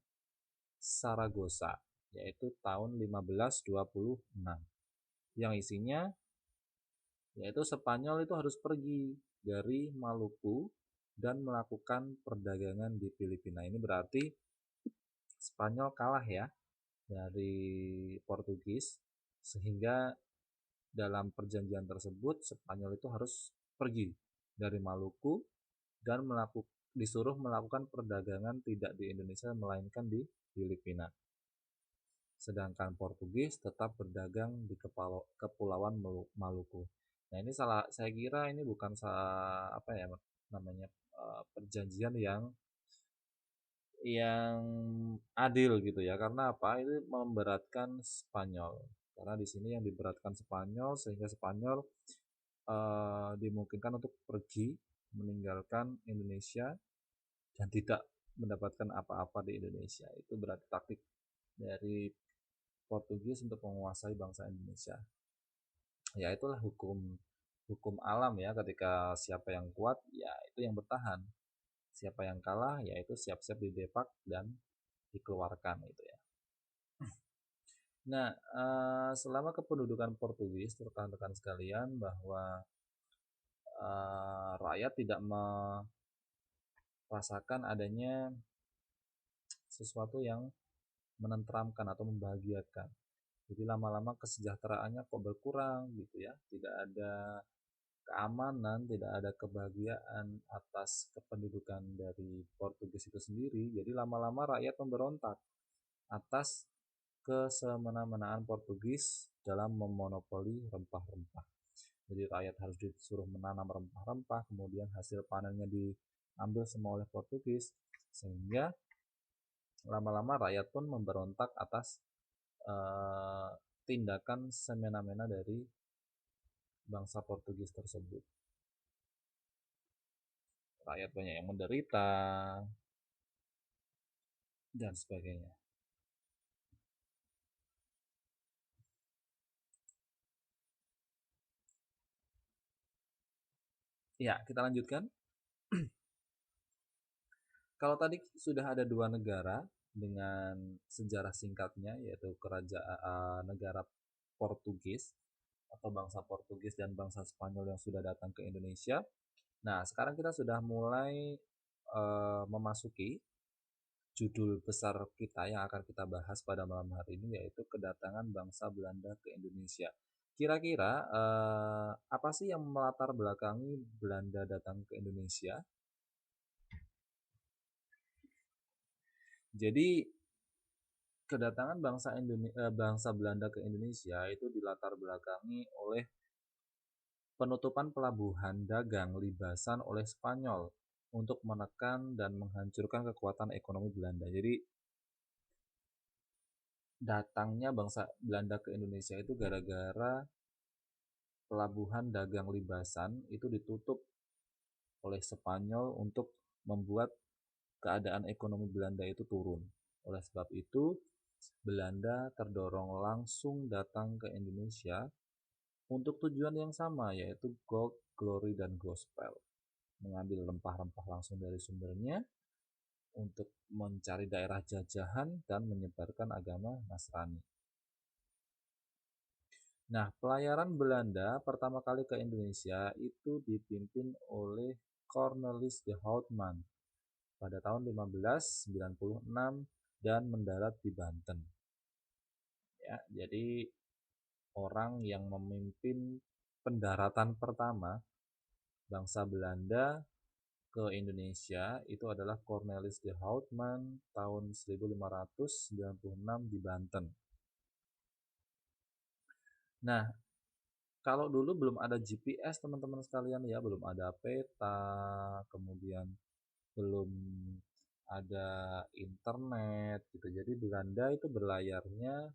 Saragossa, yaitu tahun 1526. Yang isinya yaitu Spanyol itu harus pergi dari Maluku dan melakukan perdagangan di Filipina. Ini berarti Spanyol kalah ya dari Portugis, sehingga dalam perjanjian tersebut Spanyol itu harus pergi dari Maluku dan disuruh melakukan perdagangan tidak di Indonesia melainkan di Filipina. Sedangkan Portugis tetap berdagang di Kepulauan Maluku. Nah, ini saya kira ini bukan perjanjian yang adil gitu ya. Karena apa? Itu memberatkan Spanyol. Karena di sini yang diberatkan Spanyol, sehingga Spanyol dimungkinkan untuk pergi meninggalkan Indonesia dan tidak mendapatkan apa-apa di Indonesia. Itu berarti taktik dari Portugis untuk menguasai bangsa Indonesia. Ya, itulah hukum alam ya, ketika siapa yang kuat ya itu yang bertahan. Siapa yang kalah ya itu siap-siap didepak dan dikeluarkan gitu ya. Nah, selama kependudukan Portugis, rekan-rekan sekalian, bahwa rakyat tidak merasakan adanya sesuatu yang menenteramkan atau membahagiakan. Jadi lama-lama kesejahteraannya kok berkurang gitu ya. Tidak ada keamanan, tidak ada kebahagiaan atas kependudukan dari Portugis itu sendiri. Jadi lama-lama rakyat memberontak atas kesemena-menaan Portugis dalam memonopoli rempah-rempah. Jadi rakyat harus disuruh menanam rempah-rempah, kemudian hasil panennya diambil semua oleh Portugis, sehingga lama-lama rakyat pun memberontak atas tindakan semena-mena dari bangsa Portugis tersebut. Rakyat banyak yang menderita dan sebagainya. Ya, kita lanjutkan. Kalau tadi sudah ada dua negara dengan sejarah singkatnya, yaitu kerajaan negara Portugis atau bangsa Portugis dan bangsa Spanyol yang sudah datang ke Indonesia. Nah, sekarang kita sudah mulai memasuki judul besar kita yang akan kita bahas pada malam hari ini, yaitu kedatangan bangsa Belanda ke Indonesia. Kira-kira apa sih yang melatar belakangi Belanda datang ke Indonesia? Jadi kedatangan bangsa Belanda ke Indonesia itu dilatar belakangi oleh penutupan pelabuhan dagang Libasan oleh Spanyol untuk menekan dan menghancurkan kekuatan ekonomi Belanda. Jadi datangnya bangsa Belanda ke Indonesia itu gara-gara pelabuhan dagang Libasan itu ditutup oleh Spanyol untuk membuat keadaan ekonomi Belanda itu turun. Oleh sebab itu, Belanda terdorong langsung datang ke Indonesia untuk tujuan yang sama, yaitu gold, glory, dan gospel. Mengambil rempah-rempah langsung dari sumbernya untuk mencari daerah jajahan dan menyebarkan agama Nasrani. Nah, pelayaran Belanda pertama kali ke Indonesia itu dipimpin oleh Cornelis de Houtman pada tahun 1596 dan mendarat di Banten. Ya, jadi orang yang memimpin pendaratan pertama bangsa Belanda ke Indonesia itu adalah Cornelis de Houtman tahun 1596 di Banten. Nah, kalau dulu belum ada GPS teman-teman sekalian ya, belum ada peta, kemudian belum ada internet gitu. Jadi Belanda itu berlayarnya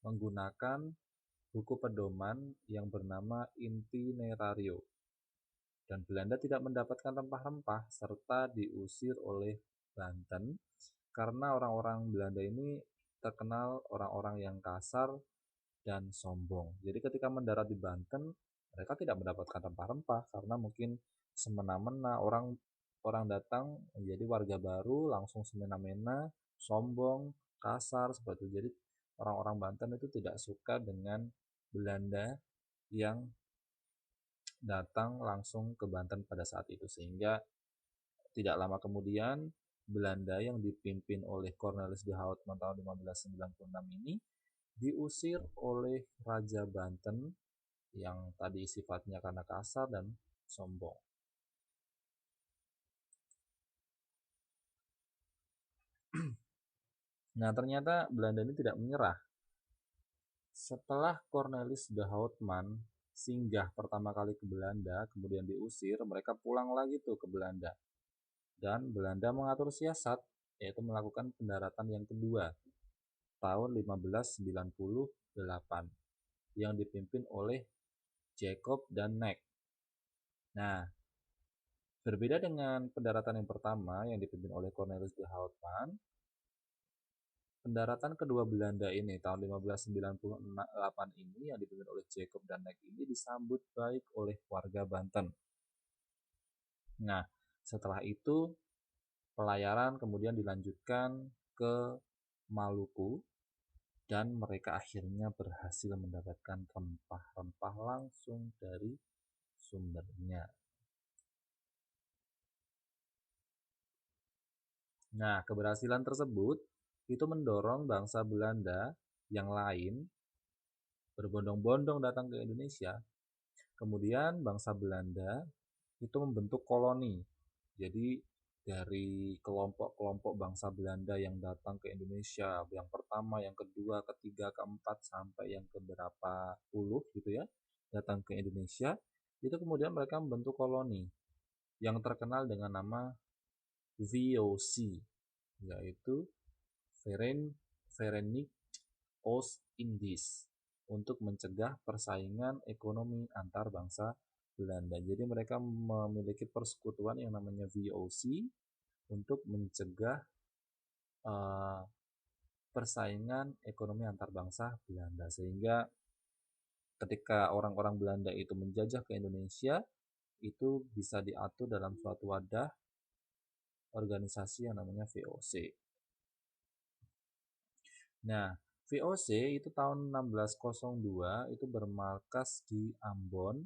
menggunakan buku pedoman yang bernama Itinerario. Dan Belanda tidak mendapatkan rempah-rempah serta diusir oleh Banten karena orang-orang Belanda ini terkenal orang-orang yang kasar dan sombong. Jadi ketika mendarat di Banten, mereka tidak mendapatkan rempah-rempah karena mungkin semena-mena orang datang menjadi warga baru langsung semena-mena, sombong, kasar seperti itu. Jadi orang-orang Banten itu tidak suka dengan Belanda yang datang langsung ke Banten pada saat itu, sehingga tidak lama kemudian Belanda yang dipimpin oleh Cornelis de Houtman tahun 1596 ini diusir oleh Raja Banten yang tadi sifatnya karena kasar dan sombong. Nah, ternyata Belanda ini tidak menyerah. Setelah Cornelis de Houtman singgah pertama kali ke Belanda, kemudian diusir, mereka pulang lagi tuh ke Belanda. Dan Belanda mengatur siasat, yaitu melakukan pendaratan yang kedua tahun 1598 yang dipimpin oleh Jacob dan Neck. Nah, berbeda dengan pendaratan yang pertama yang dipimpin oleh Cornelis de Houtman, pendaratan kedua Belanda ini tahun 1598 ini yang dipimpin oleh Jacob dan Neck ini disambut baik oleh warga Banten. Nah, setelah itu pelayaran kemudian dilanjutkan ke Maluku dan mereka akhirnya berhasil mendapatkan rempah-rempah langsung dari sumbernya. Nah, keberhasilan tersebut itu mendorong bangsa Belanda yang lain berbondong-bondong datang ke Indonesia. Kemudian bangsa Belanda itu membentuk koloni. Jadi dari kelompok-kelompok bangsa Belanda yang datang ke Indonesia, yang pertama, yang kedua, ketiga, keempat, sampai yang keberapa puluh gitu ya, datang ke Indonesia, itu kemudian mereka membentuk koloni yang terkenal dengan nama VOC, yaitu Verenigd Oost-Indies, untuk mencegah persaingan ekonomi antar bangsa Belanda. Jadi mereka memiliki persekutuan yang namanya VOC untuk mencegah persaingan ekonomi antar bangsa Belanda, sehingga ketika orang-orang Belanda itu menjajah ke Indonesia itu bisa diatur dalam suatu wadah organisasi yang namanya VOC. Nah, VOC itu tahun 1602 itu bermarkas di Ambon,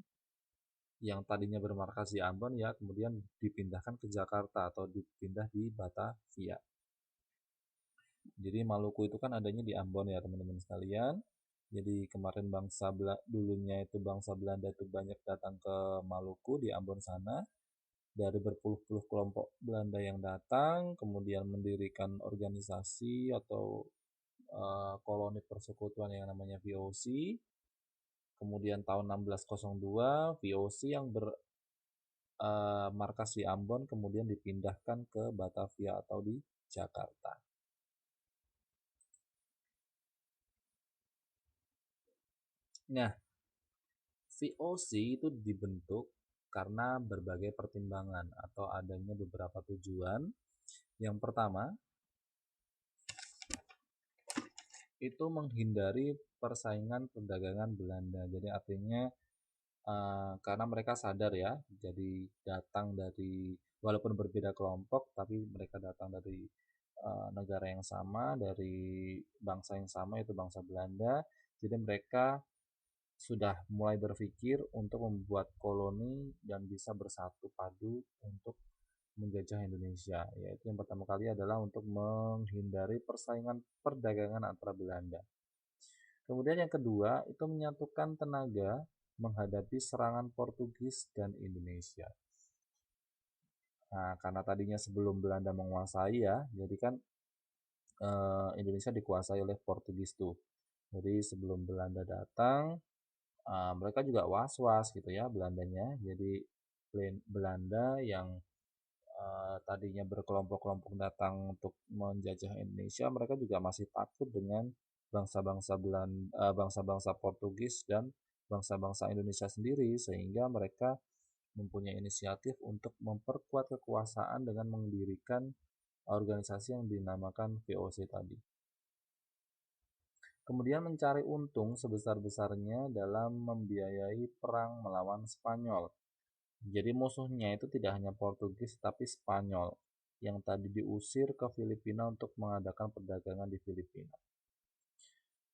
yang tadinya bermarkas di Ambon ya kemudian dipindahkan ke Jakarta atau dipindah di Batavia. Jadi Maluku itu kan adanya di Ambon ya teman-teman sekalian. Jadi kemarin dulunya itu bangsa Belanda itu banyak datang ke Maluku di Ambon sana. Dari berpuluh-puluh kelompok Belanda yang datang, kemudian mendirikan organisasi atau koloni persekutuan yang namanya VOC. Kemudian tahun 1602 VOC yang markas di Ambon kemudian dipindahkan ke Batavia atau di Jakarta. Nah, VOC itu dibentuk karena berbagai pertimbangan atau adanya beberapa tujuan. Yang pertama, itu menghindari persaingan perdagangan Belanda. Jadi artinya karena mereka sadar ya, jadi datang dari walaupun berbeda kelompok, tapi mereka datang dari negara yang sama, dari bangsa yang sama, yaitu bangsa Belanda. Jadi mereka sudah mulai berpikir untuk membuat koloni dan bisa bersatu padu untuk menjajah Indonesia. Yaitu yang pertama kali adalah untuk menghindari persaingan perdagangan antara Belanda. Kemudian yang kedua itu menyatukan tenaga menghadapi serangan Portugis dan Indonesia. Nah, karena tadinya sebelum Belanda menguasai ya, jadi kan Indonesia dikuasai oleh Portugis tuh. Jadi sebelum Belanda datang, mereka juga was-was gitu ya Belandanya. Jadi Belanda yang tadinya berkelompok-kelompok datang untuk menjajah Indonesia, mereka juga masih takut dengan bangsa-bangsa Portugis dan bangsa-bangsa Indonesia sendiri, sehingga mereka mempunyai inisiatif untuk memperkuat kekuasaan dengan mendirikan organisasi yang dinamakan VOC tadi. Kemudian mencari untung sebesar-besarnya dalam membiayai perang melawan Spanyol. Jadi musuhnya itu tidak hanya Portugis tapi Spanyol yang tadi diusir ke Filipina untuk mengadakan perdagangan di Filipina.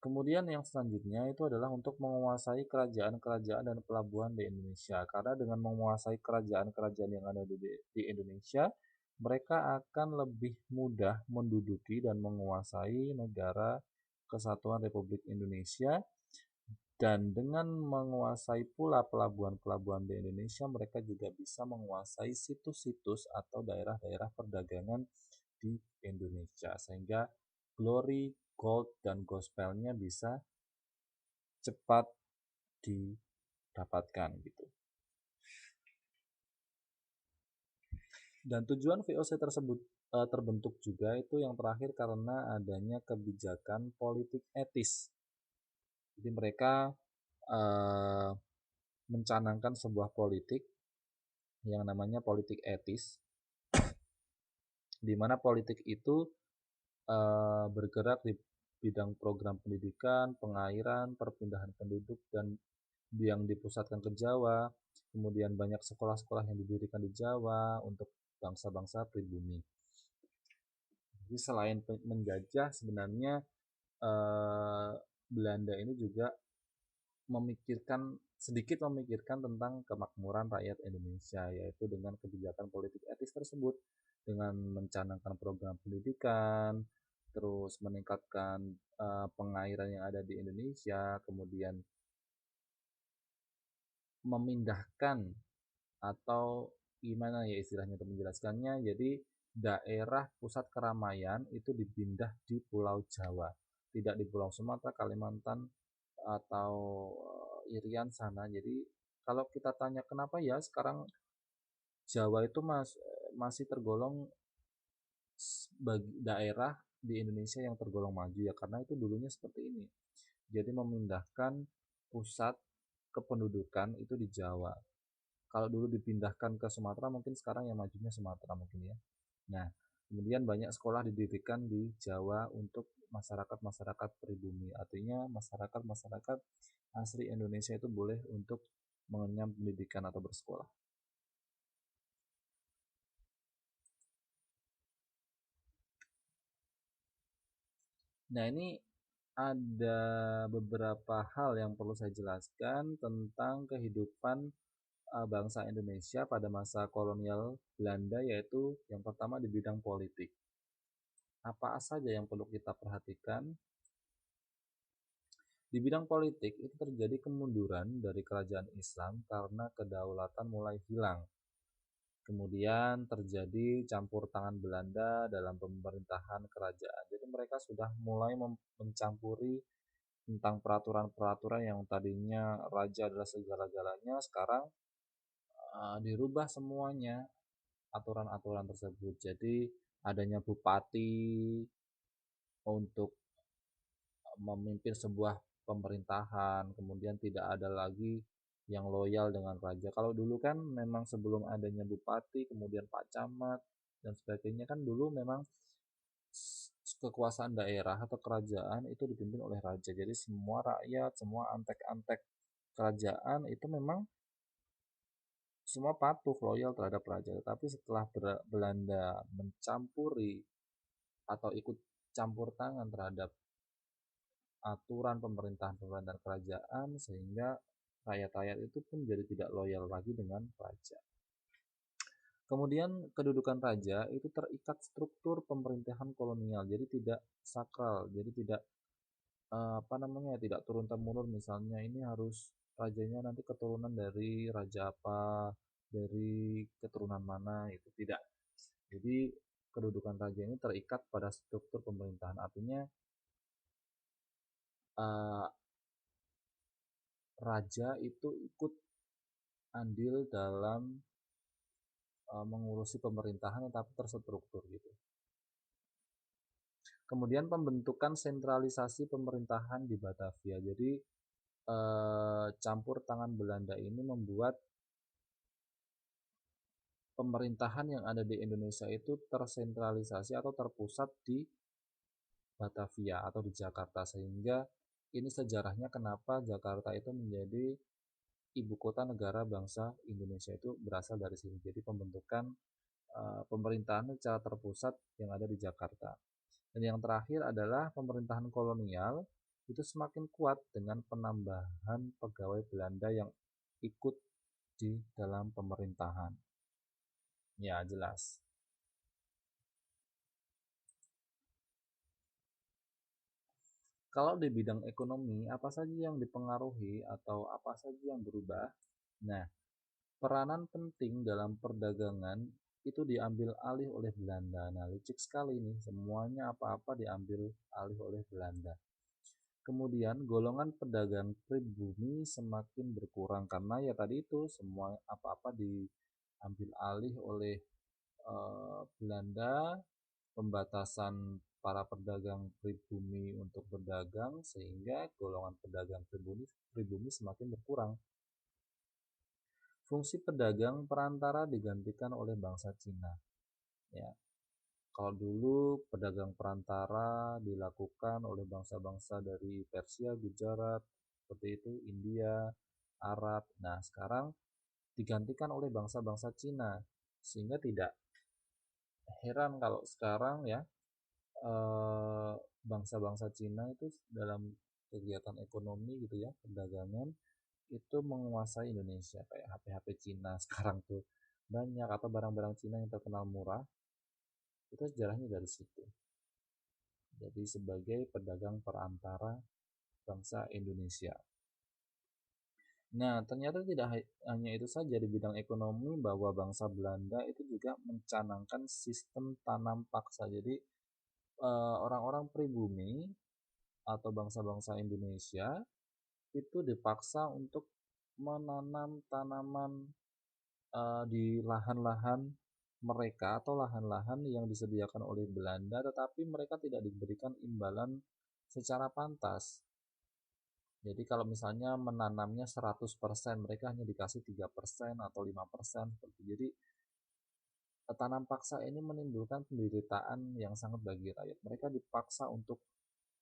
Kemudian yang selanjutnya itu adalah untuk menguasai kerajaan-kerajaan dan pelabuhan di Indonesia. Karena dengan menguasai kerajaan-kerajaan yang ada di Indonesia, mereka akan lebih mudah menduduki dan menguasai negara Kesatuan Republik Indonesia. Dan dengan menguasai pula pelabuhan-pelabuhan di Indonesia, mereka juga bisa menguasai situs-situs atau daerah-daerah perdagangan di Indonesia. Sehingga glory, gold, dan gospelnya bisa cepat didapatkan gitu. Dan tujuan VOC tersebut terbentuk juga itu yang terakhir karena adanya kebijakan politik etis. Jadi mereka mencanangkan sebuah politik yang namanya politik etis, di mana politik itu bergerak di bidang program pendidikan, pengairan, perpindahan penduduk dan yang dipusatkan ke Jawa. Kemudian banyak sekolah-sekolah yang didirikan di Jawa untuk bangsa-bangsa pribumi. Jadi selain menjajah, sebenarnya Belanda ini juga sedikit memikirkan tentang kemakmuran rakyat Indonesia, yaitu dengan kebijakan politik etis tersebut, dengan mencanangkan program pendidikan, terus meningkatkan pengairan yang ada di Indonesia, kemudian memindahkan atau gimana ya istilahnya untuk menjelaskannya, jadi daerah pusat keramaian itu dipindah di Pulau Jawa, tidak di Pulau Sumatera, Kalimantan, atau Irian sana. Jadi kalau kita tanya kenapa ya sekarang Jawa itu masih tergolong daerah di Indonesia yang tergolong maju, ya karena itu dulunya seperti ini. Jadi memindahkan pusat kependudukan itu di Jawa. Kalau dulu dipindahkan ke Sumatera, mungkin sekarang yang majunya Sumatera mungkin ya. Nah, kemudian banyak sekolah didirikan di Jawa untuk masyarakat-masyarakat pribumi. Artinya masyarakat-masyarakat asli Indonesia itu boleh untuk mengenyam pendidikan atau bersekolah. Nah, ini ada beberapa hal yang perlu saya jelaskan tentang kehidupan bangsa Indonesia pada masa kolonial Belanda, yaitu yang pertama di bidang politik. Apa saja yang perlu kita perhatikan? Di bidang politik itu terjadi kemunduran dari kerajaan Islam karena kedaulatan mulai hilang. Kemudian terjadi campur tangan Belanda dalam pemerintahan kerajaan. Jadi mereka sudah mulai mencampuri tentang peraturan-peraturan yang tadinya raja adalah segala-galanya, sekarang dirubah semuanya aturan-aturan tersebut. Jadi adanya bupati untuk memimpin sebuah pemerintahan, kemudian tidak ada lagi yang loyal dengan raja. Kalau dulu kan memang sebelum adanya bupati, kemudian Pak Camat dan sebagainya, kan dulu memang kekuasaan daerah atau kerajaan itu dipimpin oleh raja. Jadi semua rakyat, semua antek-antek kerajaan itu memang semua patuh loyal terhadap raja. Tapi setelah Belanda mencampuri atau ikut campur tangan terhadap aturan pemerintahan kerajaan, sehingga rakyat-rakyat itu pun jadi tidak loyal lagi dengan raja. Kemudian kedudukan raja itu terikat struktur pemerintahan kolonial, jadi tidak sakral, jadi tidak tidak turun temurun. Misalnya ini harus rajanya nanti keturunan dari raja apa, dari keturunan mana, itu tidak. Jadi kedudukan raja ini terikat pada struktur pemerintahan, artinya raja itu ikut andil dalam mengurusi pemerintahan tapi terstruktur gitu. Kemudian pembentukan sentralisasi pemerintahan di Batavia. Jadi campur tangan Belanda ini membuat pemerintahan yang ada di Indonesia itu tersentralisasi atau terpusat di Batavia atau di Jakarta, sehingga ini sejarahnya kenapa Jakarta itu menjadi ibu kota negara bangsa Indonesia itu berasal dari sini. Jadi pembentukan pemerintahan secara terpusat yang ada di Jakarta. Dan yang terakhir adalah pemerintahan kolonial itu semakin kuat dengan penambahan pegawai Belanda yang ikut di dalam pemerintahan. Ya, jelas. Kalau di bidang ekonomi, apa saja yang dipengaruhi atau apa saja yang berubah? Nah, peranan penting dalam perdagangan itu diambil alih oleh Belanda. Nah, licik sekali nih, semuanya apa-apa diambil alih oleh Belanda. Kemudian golongan pedagang pribumi semakin berkurang karena ya tadi itu semua apa-apa diambil alih oleh Belanda, pembatasan para pedagang pribumi untuk berdagang sehingga golongan pedagang pribumi semakin berkurang. Fungsi pedagang perantara digantikan oleh bangsa Cina. Ya, kalau dulu pedagang perantara dilakukan oleh bangsa-bangsa dari Persia, Gujarat, seperti itu, India, Arab. Nah, sekarang digantikan oleh bangsa-bangsa Cina, sehingga tidak heran kalau sekarang ya bangsa-bangsa Cina itu dalam kegiatan ekonomi gitu ya, perdagangan itu menguasai Indonesia kayak HP-HP Cina sekarang tuh banyak atau barang-barang Cina yang terkenal murah itu sejarahnya dari situ. Jadi sebagai pedagang perantara bangsa Indonesia. Nah, ternyata tidak hanya itu saja di bidang ekonomi bahwa bangsa Belanda itu juga mencanangkan sistem tanam paksa. Jadi orang-orang pribumi atau bangsa-bangsa Indonesia itu dipaksa untuk menanam tanaman di lahan-lahan mereka atau lahan-lahan yang disediakan oleh Belanda, tetapi mereka tidak diberikan imbalan secara pantas. Jadi kalau misalnya menanamnya 100%, mereka hanya dikasih 3% atau 5% seperti itu. Jadi tanam paksa ini menimbulkan penderitaan yang sangat bagi rakyat. Mereka dipaksa untuk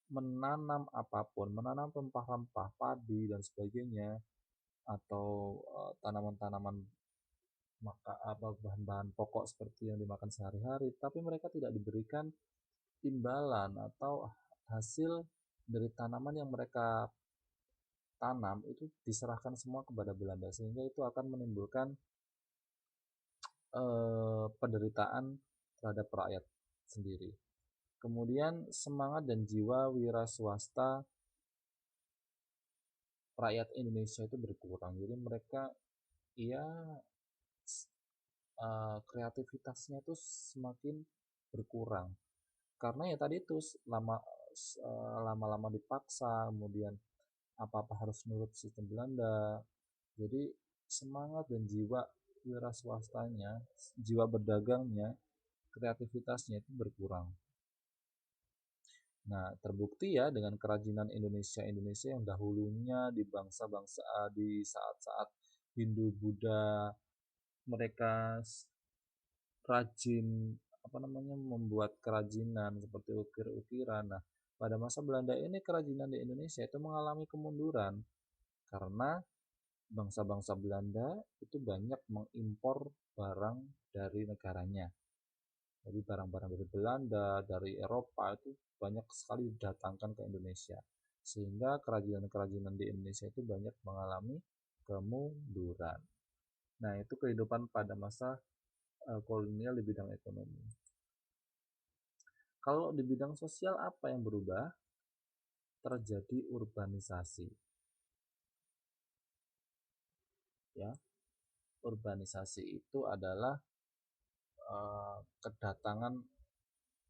menanam apapun, menanam rempah-rempah, padi dan sebagainya, atau tanaman-tanaman maka apa bahan-bahan pokok seperti yang dimakan sehari-hari, tapi mereka tidak diberikan imbalan atau hasil dari tanaman yang mereka tanam itu diserahkan semua kepada Belanda, sehingga itu akan menimbulkan penderitaan terhadap rakyat sendiri. Kemudian semangat dan jiwa wira swasta rakyat Indonesia itu berkurang. Jadi mereka ya kreativitasnya itu semakin berkurang karena ya tadi itu lama-lama dipaksa, kemudian apa-apa harus nurut sistem Belanda. Jadi semangat dan jiwa wira swastanya, jiwa berdagangnya, kreativitasnya itu berkurang. Nah, terbukti ya dengan kerajinan Indonesia yang dahulunya di bangsa-bangsa di saat-saat Hindu Buddha mereka rajin membuat kerajinan seperti ukir-ukiran. Nah, pada masa Belanda ini kerajinan di Indonesia itu mengalami kemunduran karena bangsa-bangsa Belanda itu banyak mengimpor barang dari negaranya. Jadi barang-barang dari Belanda, dari Eropa itu banyak sekali didatangkan ke Indonesia. Sehingga kerajinan-kerajinan di Indonesia itu banyak mengalami kemunduran. Nah, itu kehidupan pada masa kolonial di bidang ekonomi. Kalau di bidang sosial apa yang berubah? Terjadi urbanisasi. Ya, urbanisasi itu adalah kedatangan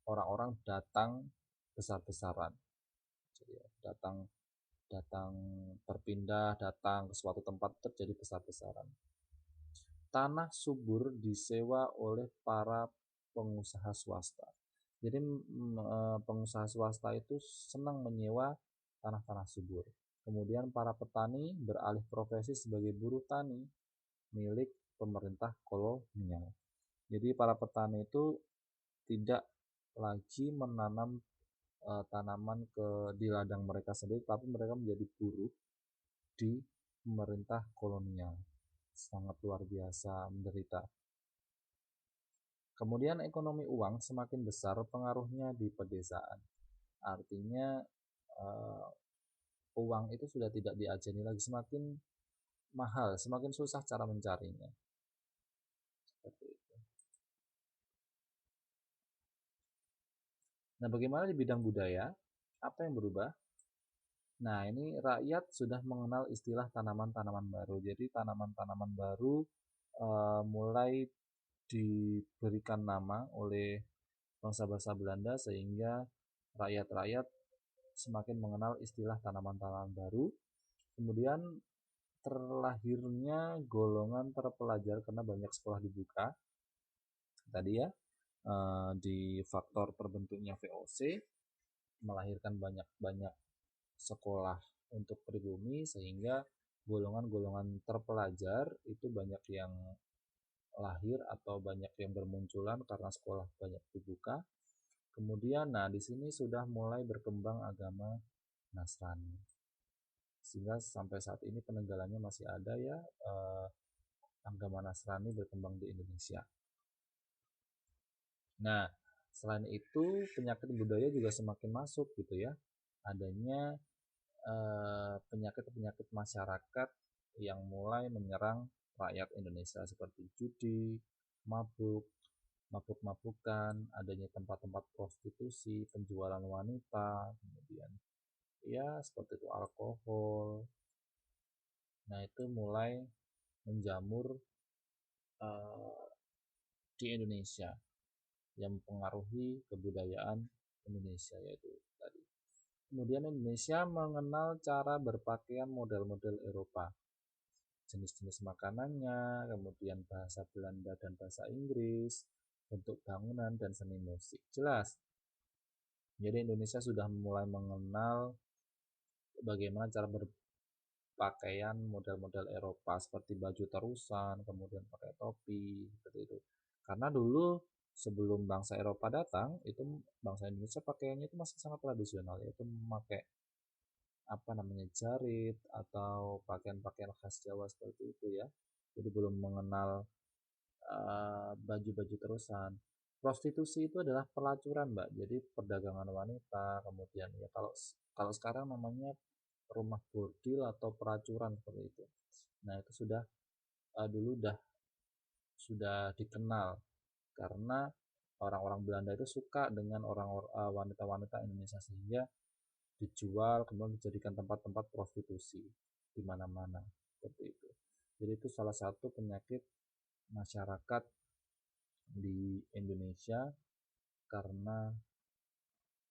orang-orang datang besar-besaran. Jadi datang berpindah, datang ke suatu tempat terjadi besar-besaran. Tanah subur disewa oleh para pengusaha swasta. Jadi pengusaha swasta itu senang menyewa tanah-tanah subur. Kemudian para petani beralih profesi sebagai buruh tani milik pemerintah kolonial. Jadi para petani itu tidak lagi menanam tanaman di ladang mereka sendiri, tapi mereka menjadi buruh di pemerintah kolonial. Sangat luar biasa menderita. Kemudian ekonomi uang semakin besar pengaruhnya di pedesaan. Artinya uang itu sudah tidak diajeni lagi, semakin mahal, semakin susah cara mencarinya. Seperti itu. Nah, bagaimana di bidang budaya? Apa yang berubah? Nah, ini rakyat sudah mengenal istilah tanaman-tanaman baru. Jadi tanaman-tanaman baru mulai diberikan nama oleh bangsa-bangsa Belanda sehingga rakyat-rakyat semakin mengenal istilah tanaman-tanaman baru. Kemudian terlahirnya golongan terpelajar karena banyak sekolah dibuka. Tadi ya, di faktor terbentuknya VOC melahirkan banyak-banyak sekolah untuk pribumi sehingga golongan-golongan terpelajar itu banyak yang lahir atau banyak yang bermunculan karena sekolah banyak dibuka. Kemudian, nah di sini sudah mulai berkembang agama Nasrani. Sehingga sampai saat ini peninggalannya masih ada ya, agama Nasrani berkembang di Indonesia. Nah, selain itu penyakit budaya juga semakin masuk gitu ya. Adanya penyakit-penyakit masyarakat yang mulai menyerang rakyat Indonesia seperti judi, mabuk, mabuk-mabukan, adanya tempat-tempat prostitusi, penjualan wanita, kemudian ya seperti itu alkohol. Nah, itu mulai menjamur di Indonesia yang mempengaruhi kebudayaan Indonesia yaitu tadi. Kemudian Indonesia mengenal cara berpakaian model-model Eropa, jenis-jenis makanannya, kemudian bahasa Belanda dan bahasa Inggris, bentuk bangunan dan seni musik. Jelas. Jadi Indonesia sudah mulai mengenal bagaimana cara berpakaian model-model Eropa seperti baju terusan, kemudian pakai topi, seperti itu. Karena dulu sebelum bangsa Eropa datang, itu bangsa Indonesia pakaiannya itu masih sangat tradisional, yaitu memakai apa namanya jarit atau pakaian-pakaian khas Jawa seperti itu ya. Jadi belum mengenal baju-baju terusan. Prostitusi itu adalah pelacuran, Mbak. Jadi perdagangan wanita, kemudian ya kalau kalau sekarang namanya rumah bordil atau peracuran seperti itu. Nah, itu sudah dulu sudah dikenal karena orang-orang Belanda itu suka dengan wanita-wanita Indonesia sehingga dijual kemudian dijadikan tempat-tempat prostitusi di mana-mana seperti itu. Jadi itu salah satu penyakit masyarakat di Indonesia karena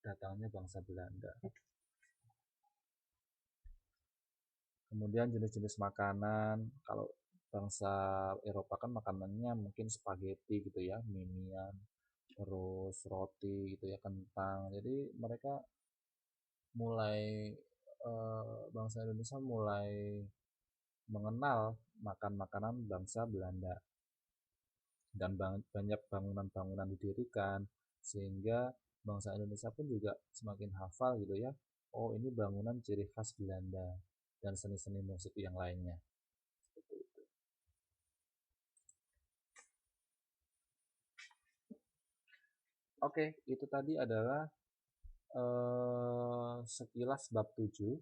datangnya bangsa Belanda. Kemudian jenis-jenis makanan, kalau bangsa Eropa kan makanannya mungkin spaghetti gitu ya, mie-mian, terus roti gitu ya, kentang. Jadi mereka mulai bangsa Indonesia mulai mengenal makan makanan bangsa Belanda dan banyak bangunan-bangunan didirikan sehingga bangsa Indonesia pun juga semakin hafal gitu ya. Oh, ini bangunan ciri khas Belanda dan seni-seni musik yang lainnya. Seperti itu. Oke, itu tadi adalah sekilas bab 7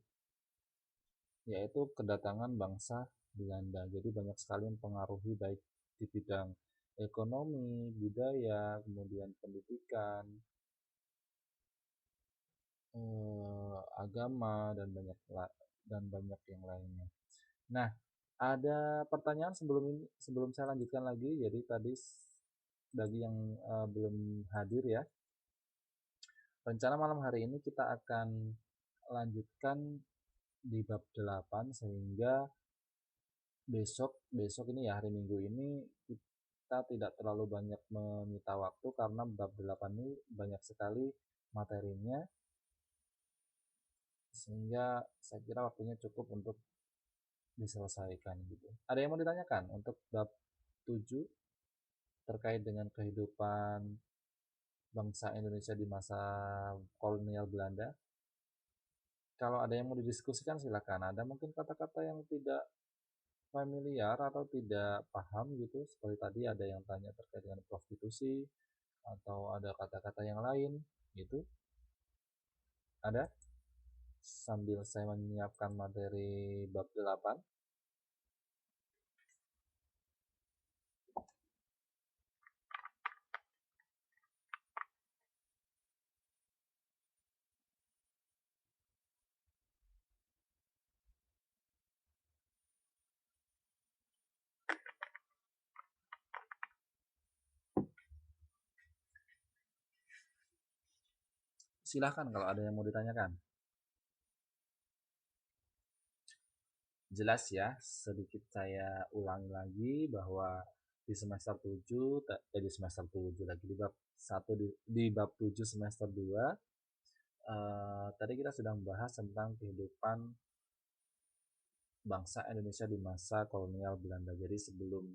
yaitu kedatangan bangsa Belanda. Jadi banyak sekali mempengaruhi baik di bidang ekonomi, budaya, kemudian pendidikan, agama dan banyak yang lainnya. Nah, ada pertanyaan sebelum saya lanjutkan lagi. Jadi tadi bagi yang belum hadir ya, rencana malam hari ini kita akan lanjutkan di bab 8 sehingga besok ini ya hari Minggu ini kita tidak terlalu banyak menyita waktu karena bab 8 ini banyak sekali materinya, sehingga saya kira waktunya cukup untuk diselesaikan gitu. Ada yang mau ditanyakan untuk bab 7 terkait dengan kehidupan bangsa Indonesia di masa kolonial Belanda? Kalau ada yang mau didiskusikan silakan. Ada mungkin kata-kata yang tidak familiar atau tidak paham gitu, seperti tadi ada yang tanya terkait dengan prostitusi atau ada kata-kata yang lain gitu. Ada? Sambil saya menyiapkan materi bab 8. Silahkan kalau ada yang mau ditanyakan. Jelas ya, sedikit saya ulangi lagi bahwa di semester 7, di semester 7 lagi, di bab 1, di bab 7 semester 2, tadi kita sudah membahas tentang kehidupan bangsa Indonesia di masa kolonial Belanda. Jadi sebelum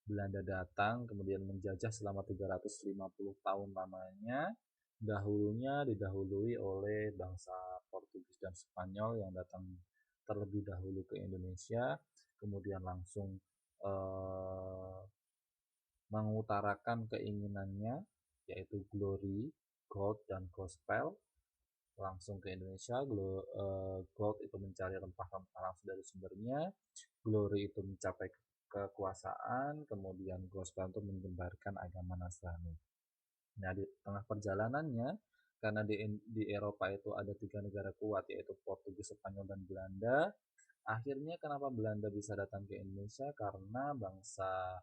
Belanda datang kemudian menjajah selama 350 tahun lamanya, dahulunya didahului oleh bangsa Portugis dan Spanyol yang datang terlebih dahulu ke Indonesia, kemudian langsung eh, mengutarakan keinginannya yaitu glory, gold, dan gospel langsung ke Indonesia. Gold itu mencari rempah-rempah langsung dari sumbernya, glory itu mencapai kekuasaan, kemudian gospel itu menyebarkan agama Nasrani. Nah, di tengah perjalanannya, karena di Eropa itu ada 3 negara kuat, yaitu Portugis, Spanyol, dan Belanda. Akhirnya kenapa Belanda bisa datang ke Indonesia? Karena bangsa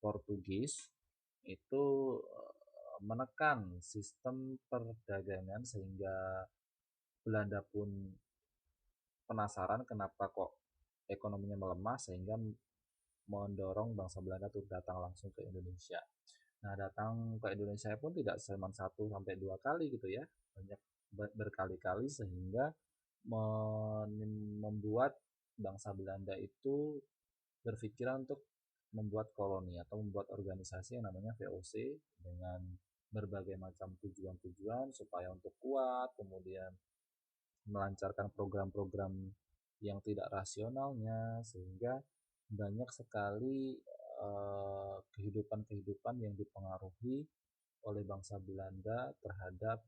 Portugis itu menekan sistem perdagangan sehingga Belanda pun penasaran kenapa kok ekonominya melemah sehingga mendorong bangsa Belanda untuk datang langsung ke Indonesia. Nah, datang ke Indonesia pun tidak cuma 1 sampai 2 kali gitu ya, banyak berkali-kali sehingga membuat bangsa Belanda itu berpikiran untuk membuat koloni atau membuat organisasi yang namanya VOC dengan berbagai macam tujuan-tujuan supaya untuk kuat, kemudian melancarkan program-program yang tidak rasionalnya, sehingga banyak sekali kehidupan-kehidupan yang dipengaruhi oleh bangsa Belanda terhadap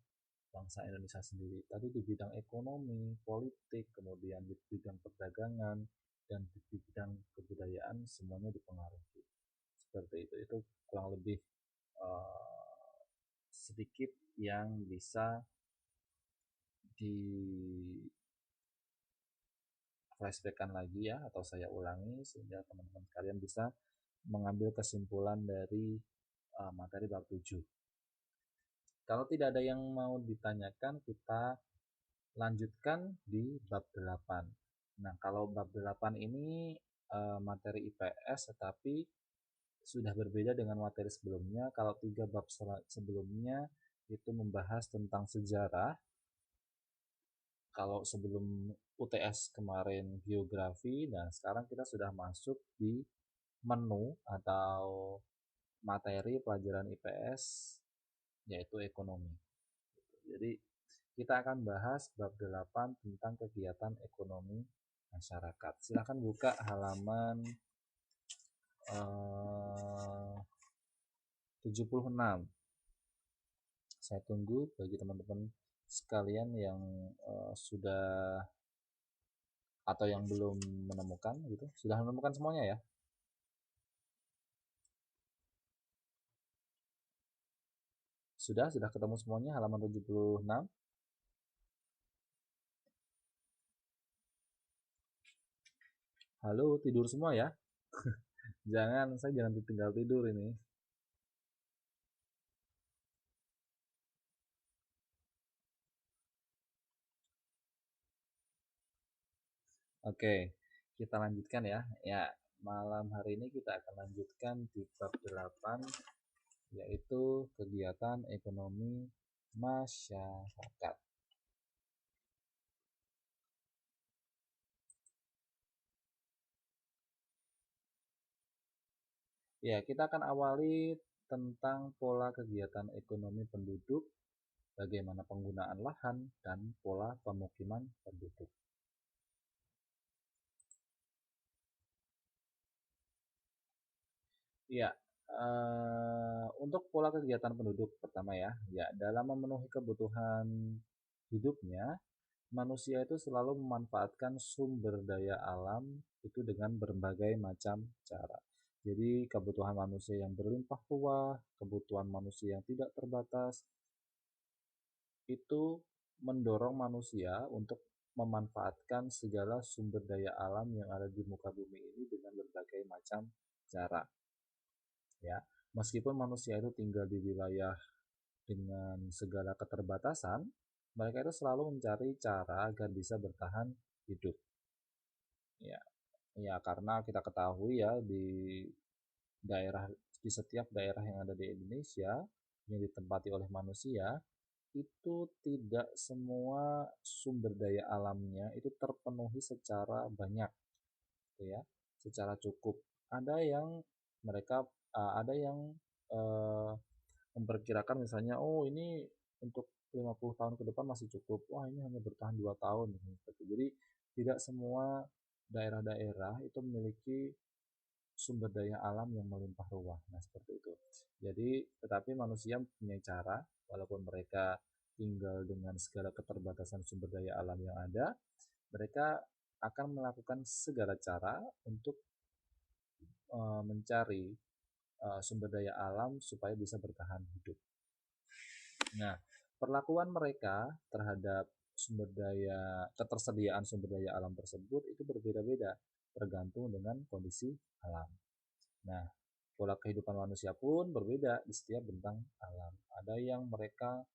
bangsa Indonesia sendiri. Tadi di bidang ekonomi, politik, kemudian di bidang perdagangan, dan di bidang kebudayaan semuanya dipengaruhi. Seperti itu. Itu kurang lebih sedikit yang bisa di flashbackkan lagi ya, atau saya ulangi sehingga teman-teman sekalian bisa mengambil kesimpulan dari materi bab 7. Kalau tidak ada yang mau ditanyakan, kita lanjutkan di bab 8. Nah, kalau bab 8 ini materi IPS, tetapi sudah berbeda dengan materi sebelumnya. Kalau 3 bab sebelumnya itu membahas tentang sejarah. Kalau sebelum UTS kemarin geografi, nah sekarang kita sudah masuk di menu atau materi pelajaran IPS yaitu ekonomi. Jadi kita akan bahas bab 8 tentang kegiatan ekonomi masyarakat. Silahkan buka halaman 76. Saya tunggu bagi teman-teman sekalian yang sudah atau yang belum menemukan gitu. Sudah menemukan semuanya ya? Sudah ketemu semuanya halaman 76. Halo, tidur semua ya? Saya jangan tinggal tidur ini. Oke, kita lanjutkan ya. Ya, malam hari ini kita akan lanjutkan di bab 8, yaitu kegiatan ekonomi masyarakat. Ya, kita akan awali tentang pola kegiatan ekonomi penduduk, bagaimana penggunaan lahan, dan pola pemukiman penduduk. Ya, untuk pola kegiatan penduduk pertama ya dalam memenuhi kebutuhan hidupnya, manusia itu selalu memanfaatkan sumber daya alam itu dengan berbagai macam cara. Jadi kebutuhan manusia yang berlimpah ruah, kebutuhan manusia yang tidak terbatas, itu mendorong manusia untuk memanfaatkan segala sumber daya alam yang ada di muka bumi ini dengan berbagai macam cara. Ya, meskipun manusia itu tinggal di wilayah dengan segala keterbatasan, mereka itu selalu mencari cara agar bisa bertahan hidup. Ya, ya karena kita ketahui ya daerah di setiap daerah yang ada di Indonesia yang ditempati oleh manusia itu tidak semua sumber daya alamnya itu terpenuhi secara banyak, gitu ya, secara cukup. Ada yang mereka ada yang uh, memperkirakan misalnya, oh ini untuk 50 tahun ke depan masih cukup, wah ini hanya bertahan 2 tahun. Jadi tidak semua daerah-daerah itu memiliki sumber daya alam yang melimpah ruah. Nah seperti itu. Jadi tetapi manusia punya cara, walaupun mereka tinggal dengan segala keterbatasan sumber daya alam yang ada, mereka akan melakukan segala cara untuk mencari sumber daya alam supaya bisa bertahan hidup. Nah, perlakuan mereka terhadap ketersediaan sumber daya alam tersebut itu berbeda-beda tergantung dengan kondisi alam. Nah, pola kehidupan manusia pun berbeda di setiap bentang alam. Ada yang mereka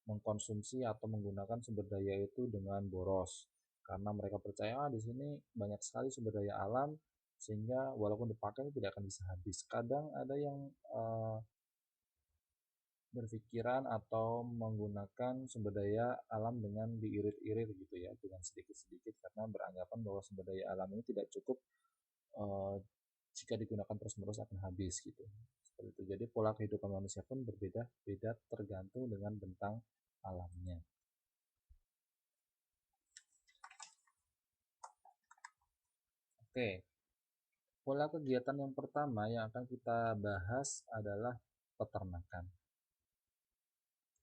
mengkonsumsi atau menggunakan sumber daya itu dengan boros karena mereka percaya di sini banyak sekali sumber daya alam sehingga walaupun dipakai tidak akan bisa habis. Kadang ada yang berpikiran atau menggunakan sumber daya alam dengan diirit-irit gitu ya, dengan sedikit-sedikit karena beranggapan bahwa sumber daya alam ini tidak cukup uh, jika digunakan terus-menerus akan habis gitu. Seperti itu. Jadi pola kehidupan manusia pun berbeda-beda tergantung dengan bentang alamnya. Oke, pola kegiatan yang pertama yang akan kita bahas adalah peternakan.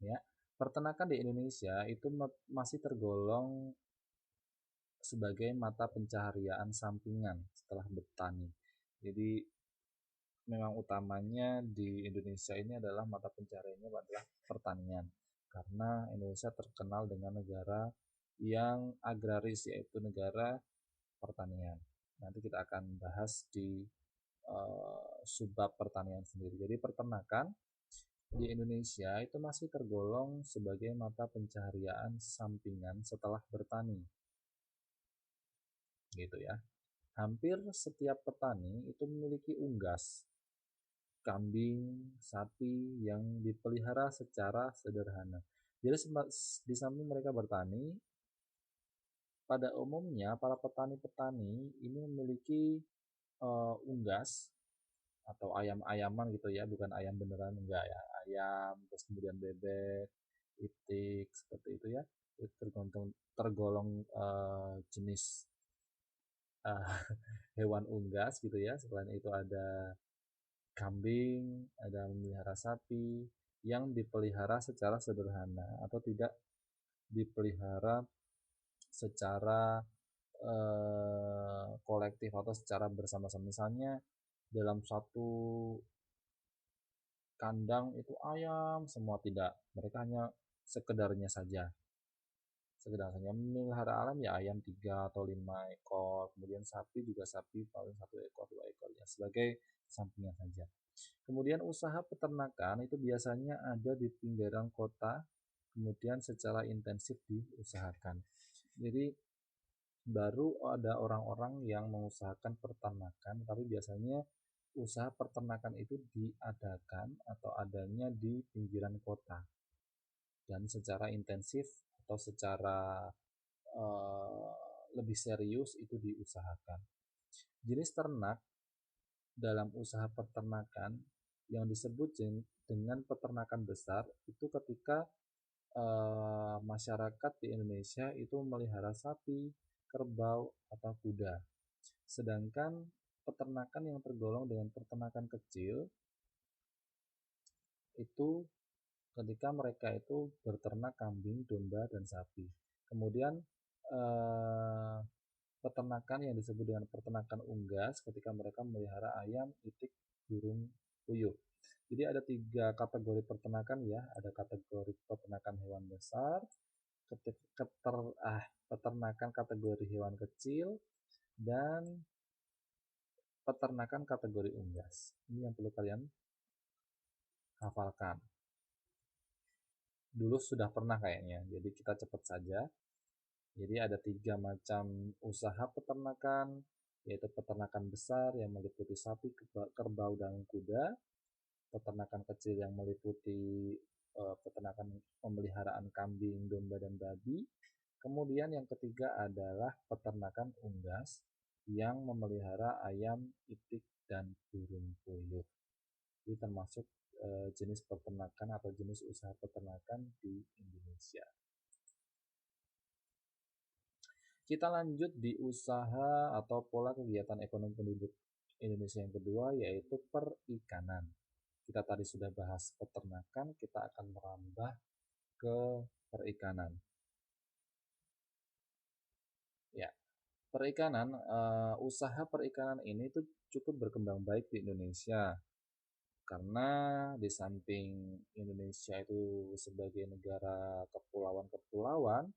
Ya, peternakan di Indonesia itu masih tergolong sebagai mata pencaharian sampingan setelah bertani. Jadi memang utamanya di Indonesia ini adalah mata pencahariannya adalah pertanian. Karena Indonesia terkenal dengan negara yang agraris, yaitu negara pertanian. Nanti kita akan bahas di subbab pertanian sendiri. Jadi peternakan di Indonesia itu masih tergolong sebagai mata pencaharian sampingan setelah bertani. Gitu ya. Hampir setiap petani itu memiliki unggas, kambing, sapi yang dipelihara secara sederhana. Jadi di samping mereka bertani, pada umumnya para petani-petani ini memiliki unggas atau ayam-ayaman gitu ya, bukan ayam beneran, enggak ya, ayam, terus kemudian bebek, itik, seperti itu ya. Itu tergolong jenis uh, hewan unggas gitu ya. Selain itu ada kambing, ada memelihara sapi yang dipelihara secara sederhana atau tidak dipelihara secara kolektif atau secara bersama-sama. Misalnya dalam satu kandang itu ayam semua, tidak, mereka hanya sekedarnya saja. Sekedar memelihara alam ya ayam 3 atau 5 ekor, kemudian sapi juga sapi paling 1 ekor 2 ekor ya sebagai sampingan saja. Kemudian usaha peternakan itu biasanya ada di pinggiran kota, kemudian secara intensif diusahakan. Jadi baru ada orang-orang yang mengusahakan peternakan, tapi biasanya usaha peternakan itu diadakan atau adanya di pinggiran kota dan secara intensif atau secara eh, lebih serius itu diusahakan. Jenis ternak dalam usaha peternakan yang disebut dengan peternakan besar itu ketika masyarakat di Indonesia itu memelihara sapi, kerbau, atau kuda. Sedangkan peternakan yang tergolong dengan peternakan kecil itu ketika mereka itu berternak kambing, domba, dan sapi. Kemudian eh, peternakan yang disebut dengan peternakan unggas ketika mereka memelihara ayam, itik, burung, puyuh. Jadi ada 3 kategori peternakan ya, ada kategori peternakan hewan besar, peternakan kategori hewan kecil, dan peternakan kategori unggas. Ini yang perlu kalian hafalkan. Dulu sudah pernah kayaknya, jadi kita cepat saja. Jadi ada 3 macam usaha peternakan, yaitu peternakan besar yang meliputi sapi, kerbau, dan kuda, peternakan kecil yang meliputi peternakan pemeliharaan kambing, domba, dan babi. Kemudian yang ketiga adalah peternakan unggas yang memelihara ayam, itik, dan burung puyuh. Ini termasuk jenis peternakan atau jenis usaha peternakan di Indonesia. Kita lanjut di usaha atau pola kegiatan ekonomi penduduk Indonesia yang kedua, yaitu perikanan. Kita tadi sudah bahas peternakan, kita akan merambah ke perikanan. Ya, perikanan, usaha perikanan ini tuh cukup berkembang baik di Indonesia. Karena di samping Indonesia itu sebagai negara kepulauan-kepulauan,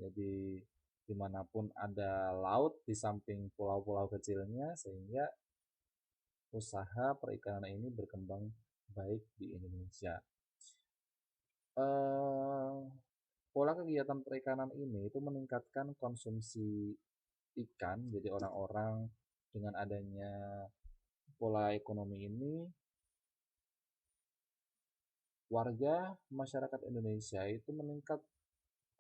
jadi dimanapun ada laut di samping pulau-pulau kecilnya, sehingga usaha perikanan ini berkembang baik di Indonesia. Pola kegiatan perikanan ini itu meningkatkan konsumsi ikan, jadi orang-orang dengan adanya pola ekonomi ini, warga masyarakat Indonesia itu meningkat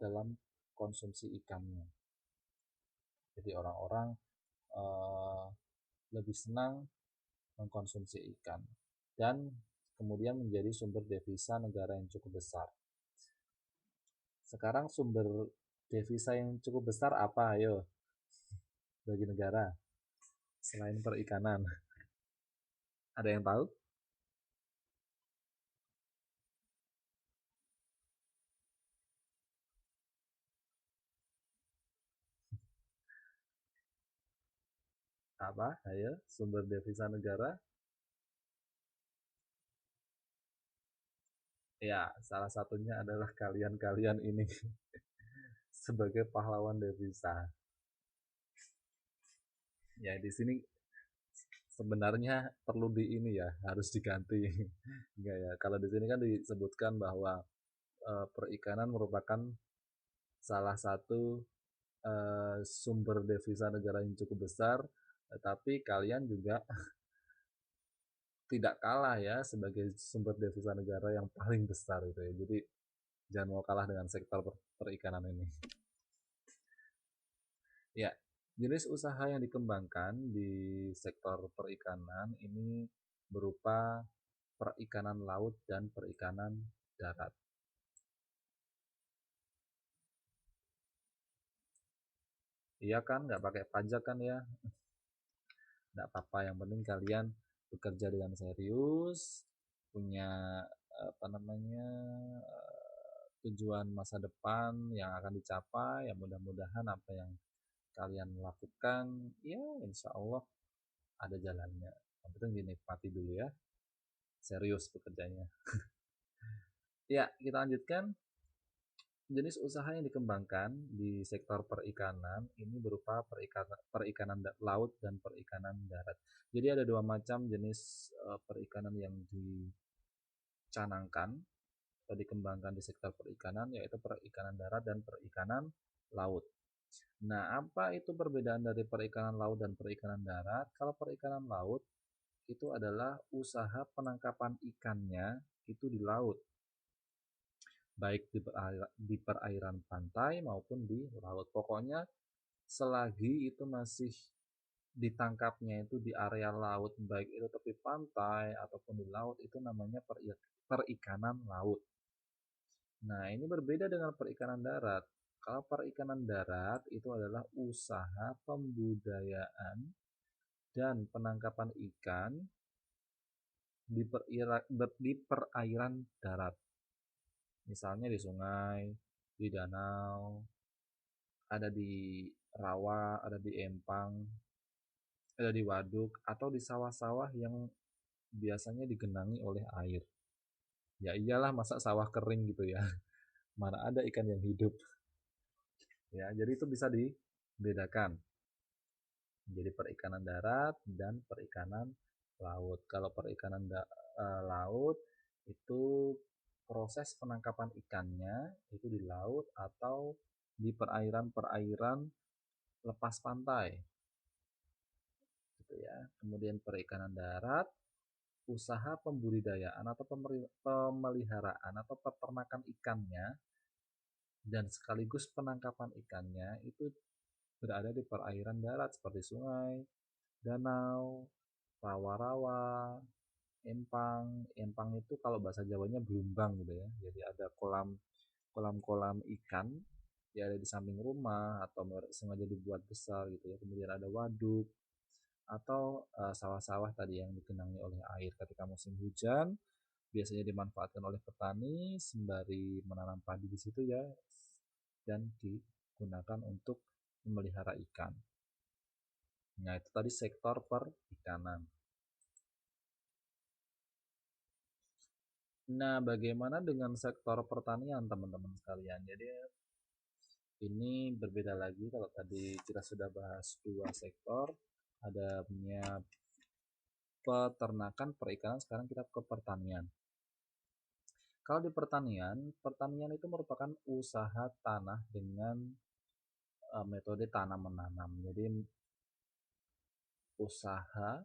dalam konsumsi ikannya. Jadi orang-orang eh, lebih senang mengkonsumsi ikan dan kemudian menjadi sumber devisa negara yang cukup besar. Sekarang sumber devisa yang cukup besar apa, ayo, bagi negara selain perikanan? Ada yang tahu? Apa? Ayo, sumber devisa negara? Ya, salah satunya adalah kalian-kalian ini sebagai pahlawan devisa. Ya, di sini sebenarnya perlu di ini ya, harus diganti. Enggak ya. Kalau di sini kan disebutkan bahwa perikanan merupakan salah satu sumber devisa negara yang cukup besar, tetapi kalian juga tidak kalah ya sebagai sumber devisa negara yang paling besar itu ya. Jadi jangan mau kalah dengan sektor perikanan ini. Ya, jenis usaha yang dikembangkan di sektor perikanan ini berupa perikanan laut dan perikanan darat. Iya kan, nggak pakai pajak kan ya? Nggak apa-apa, yang penting kalian bekerja dengan serius, punya apa namanya tujuan masa depan yang akan dicapai. Ya mudah-mudahan apa yang kalian lakukan, ya insya Allah ada jalannya. Yang penting dinikmati dulu ya, serius bekerjanya. Ya, kita lanjutkan. Jenis usaha yang dikembangkan di sektor perikanan ini berupa perikanan laut dan perikanan darat. Jadi ada 2 macam jenis perikanan yang dicanangkan atau dikembangkan di sektor perikanan, yaitu perikanan darat dan perikanan laut. Nah, apa itu perbedaan dari perikanan laut dan perikanan darat? Kalau perikanan laut itu adalah usaha penangkapan ikannya itu di laut, baik di perairan pantai maupun di laut. Pokoknya selagi itu masih ditangkapnya itu di area laut, baik itu tepi pantai ataupun di laut, itu namanya perikanan laut. Nah, ini berbeda dengan perikanan darat. Kalau perikanan darat itu adalah usaha pembudayaan dan penangkapan ikan di perairan darat. Misalnya di sungai, di danau, ada di rawa, ada di empang, ada di waduk, atau di sawah-sawah yang biasanya digenangi oleh air. Ya iyalah, masa sawah kering gitu ya. Mana ada ikan yang hidup. Ya, jadi itu bisa dibedakan. Jadi perikanan darat dan perikanan laut. Kalau perikanan laut itu proses penangkapan ikannya itu di laut atau di perairan-perairan lepas pantai gitu ya. Kemudian perikanan darat, usaha pembudidayaan atau pemeliharaan atau peternakan ikannya dan sekaligus penangkapan ikannya itu berada di perairan darat seperti sungai, danau, rawa-rawa, empang. Empang itu kalau bahasa Jawanya belumbang gitu ya. Jadi ada kolam-kolam ikan yang ada di samping rumah atau sengaja dibuat besar gitu ya. Kemudian ada waduk atau sawah-sawah tadi yang digenangi oleh air ketika musim hujan, biasanya dimanfaatkan oleh petani sembari menanam padi di situ ya, dan digunakan untuk memelihara ikan. Nah, itu tadi sektor perikanan. Nah, bagaimana dengan sektor pertanian, teman-teman sekalian? Jadi, ini berbeda lagi. Kalau tadi kita sudah bahas dua sektor, adanya peternakan, perikanan, sekarang kita ke pertanian. Kalau di pertanian, pertanian itu merupakan usaha tanah dengan metode tanam menanam. Jadi, usaha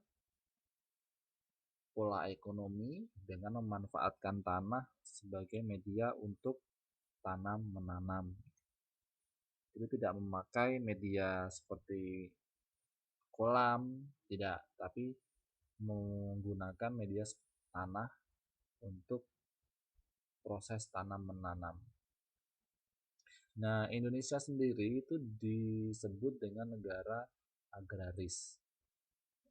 pola ekonomi dengan memanfaatkan tanah sebagai media untuk tanam menanam. Itu tidak memakai media seperti kolam, tidak, tapi menggunakan media tanah untuk proses tanam menanam. Nah, Indonesia sendiri itu disebut dengan negara agraris.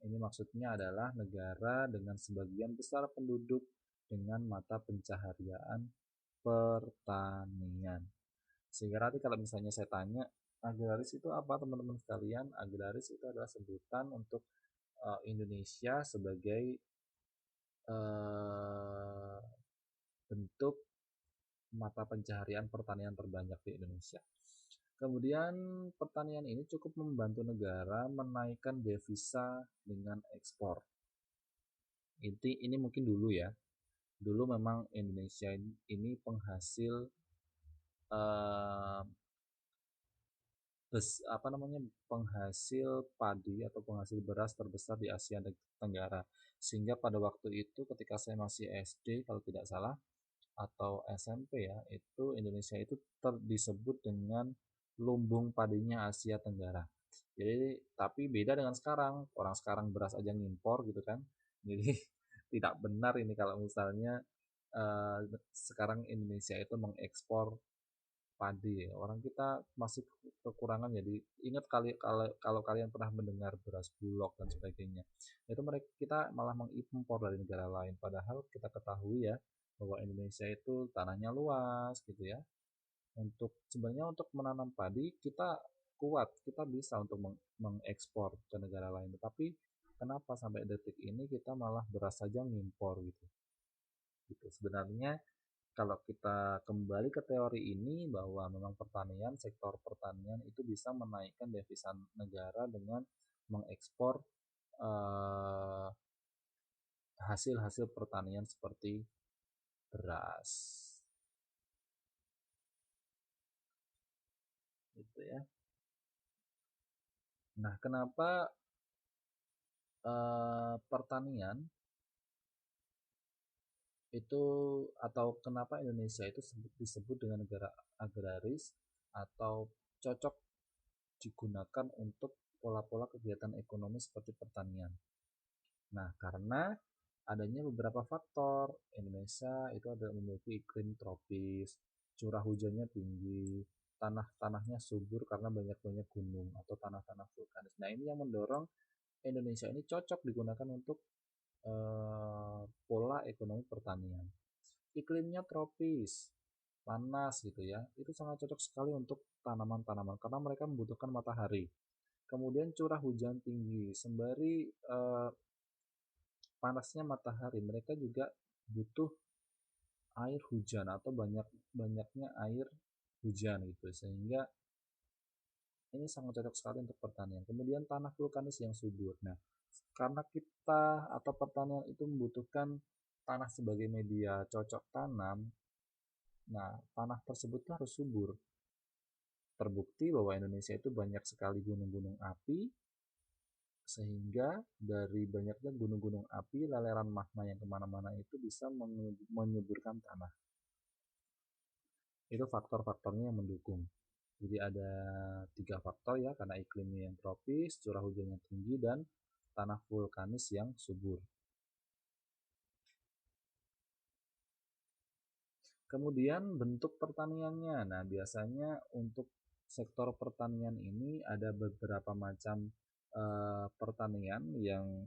Ini maksudnya adalah negara dengan sebagian besar penduduk dengan mata pencaharian pertanian. Sehingga nanti kalau misalnya saya tanya, agraris itu apa, teman-teman sekalian? Agraris itu adalah sebutan untuk Indonesia sebagai uh, bentuk mata pencaharian pertanian terbanyak di Indonesia. Kemudian pertanian ini cukup membantu negara menaikkan devisa dengan ekspor. Ini mungkin dulu ya. Dulu memang Indonesia ini penghasil penghasil padi atau penghasil beras terbesar di Asia Tenggara. Sehingga pada waktu itu ketika saya masih SD kalau tidak salah atau SMP ya, itu Indonesia itu disebut dengan lumbung padinya Asia Tenggara. Jadi tapi beda dengan sekarang, orang sekarang beras aja ngimpor gitu kan. Jadi tidak benar ini kalau misalnya sekarang Indonesia itu mengekspor padi. Orang kita masih kekurangan. Jadi ingat kali kalau kalian pernah mendengar beras bulog dan sebagainya, itu kita malah mengimpor dari negara lain. Padahal kita ketahui ya bahwa Indonesia itu tanahnya luas gitu ya. Sebenarnya untuk menanam padi kita kuat, kita bisa untuk mengekspor ke negara lain. Tetapi kenapa sampai detik ini kita malah beras saja ngimpor gitu? Gitu. Sebenarnya kalau kita kembali ke teori ini bahwa memang sektor pertanian itu bisa menaikkan devisa negara dengan mengekspor hasil-hasil pertanian seperti beras. Gitu ya. Nah, kenapa pertanian itu atau kenapa Indonesia itu disebut dengan negara agraris atau cocok digunakan untuk pola-pola kegiatan ekonomi seperti pertanian. Nah, karena adanya beberapa faktor, Indonesia itu ada memiliki iklim tropis, curah hujannya tinggi, tanah-tanahnya subur karena banyak-banyak gunung atau tanah-tanah vulkanis. Nah, ini yang mendorong Indonesia ini cocok digunakan untuk pola ekonomi pertanian. Iklimnya tropis, panas gitu ya, itu sangat cocok sekali untuk tanaman-tanaman karena mereka membutuhkan matahari. Kemudian curah hujan tinggi, sembari panasnya matahari, mereka juga butuh air hujan atau banyaknya air hujan gitu, sehingga ini sangat cocok sekali untuk pertanian. Kemudian tanah vulkanis yang subur. Nah, karena kita atau pertanian itu membutuhkan tanah sebagai media cocok tanam, nah tanah tersebut harus subur. Terbukti bahwa Indonesia itu banyak sekali gunung-gunung api, sehingga dari banyaknya gunung-gunung api, leleran magma yang kemana-mana itu bisa menyuburkan tanah. Itu faktor-faktornya yang mendukung. Jadi ada 3 faktor ya, karena iklimnya yang tropis, curah hujan yang tinggi, dan tanah vulkanis yang subur. Kemudian bentuk pertaniannya. Nah, biasanya untuk sektor pertanian ini ada beberapa macam pertanian yang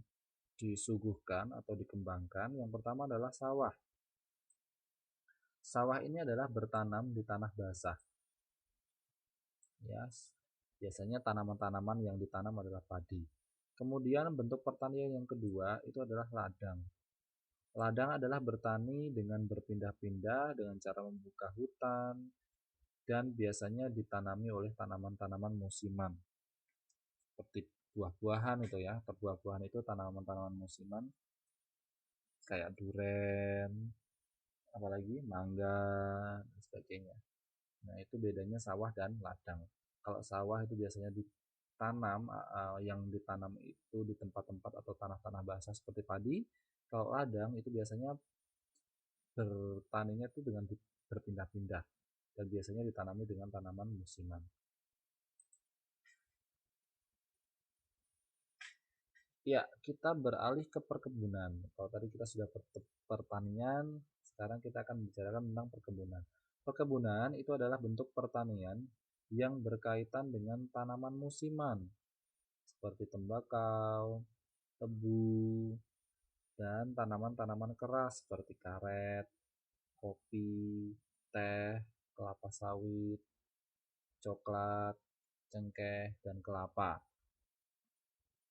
disuguhkan atau dikembangkan. Yang pertama adalah sawah. Sawah ini adalah bertanam di tanah basah. Ya, biasanya tanaman-tanaman yang ditanam adalah padi. Kemudian bentuk pertanian yang kedua itu adalah ladang. Ladang adalah bertani dengan berpindah-pindah dengan cara membuka hutan dan biasanya ditanami oleh tanaman-tanaman musiman seperti buah-buahan itu ya. Buah-buahan itu tanaman-tanaman musiman kayak duren, apalagi mangga dan sebagainya. Nah, itu bedanya sawah dan ladang. Kalau sawah itu biasanya ditanam, yang ditanam itu di tempat-tempat atau tanah-tanah basah seperti padi. Kalau ladang itu biasanya bertaninya itu dengan berpindah-pindah dan biasanya ditanami dengan tanaman musiman. Ya, kita beralih ke perkebunan. Kalau tadi kita sudah pertanian, sekarang kita akan bicarakan tentang perkebunan. Perkebunan itu adalah bentuk pertanian yang berkaitan dengan tanaman musiman seperti tembakau, tebu, dan tanaman-tanaman keras seperti karet, kopi, teh, kelapa sawit, coklat, cengkeh, dan kelapa.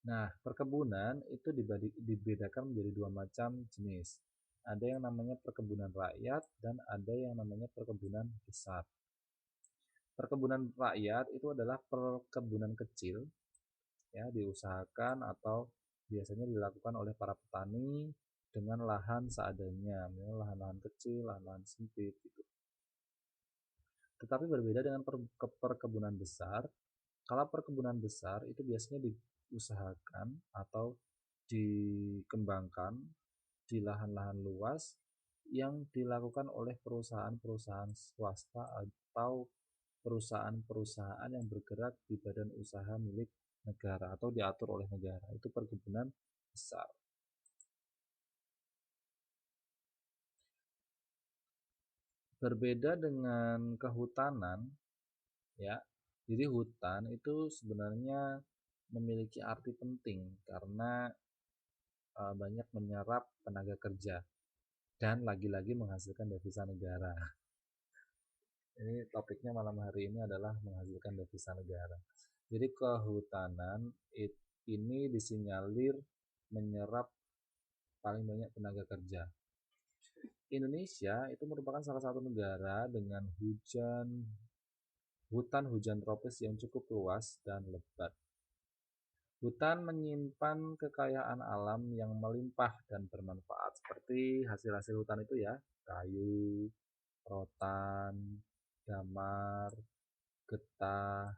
Nah, perkebunan itu dibedakan menjadi 2 macam jenis. Ada yang namanya perkebunan rakyat dan ada yang namanya perkebunan besar. Perkebunan rakyat itu adalah perkebunan kecil ya, diusahakan atau biasanya dilakukan oleh para petani dengan lahan seadanya, misalnya lahan-lahan kecil, lahan-lahan sempit gitu. Tetapi berbeda dengan perkebunan besar. Kalau perkebunan besar itu biasanya diusahakan atau dikembangkan di lahan-lahan luas yang dilakukan oleh perusahaan-perusahaan swasta atau perusahaan-perusahaan yang bergerak di badan usaha milik negara atau diatur oleh negara. Itu perkebunan besar. Berbeda dengan kehutanan ya. Jadi hutan itu sebenarnya memiliki arti penting karena banyak menyerap tenaga kerja dan lagi-lagi menghasilkan devisa negara. Ini topiknya malam hari ini adalah menghasilkan devisa negara. Jadi kehutanan ini disinyalir menyerap paling banyak tenaga kerja. Indonesia itu merupakan salah satu negara dengan hutan hujan tropis yang cukup luas dan lebat. Hutan menyimpan kekayaan alam yang melimpah dan bermanfaat seperti hasil-hasil hutan itu ya, kayu, rotan, damar, getah,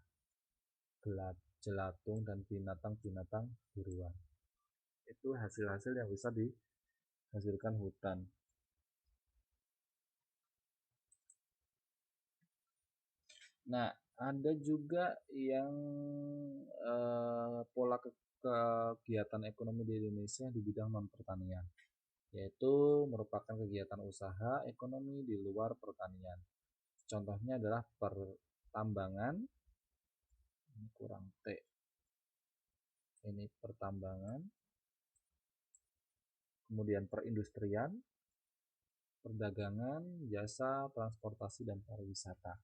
jelatung, dan binatang-binatang buruan. Itu hasil-hasil yang bisa dihasilkan hutan. Nah, ada juga yang pola kegiatan ekonomi di Indonesia di bidang non-pertanian, yaitu merupakan kegiatan usaha ekonomi di luar pertanian. Contohnya adalah pertambangan, ini kurang T, ini pertambangan, kemudian perindustrian, perdagangan, jasa, transportasi, dan pariwisata.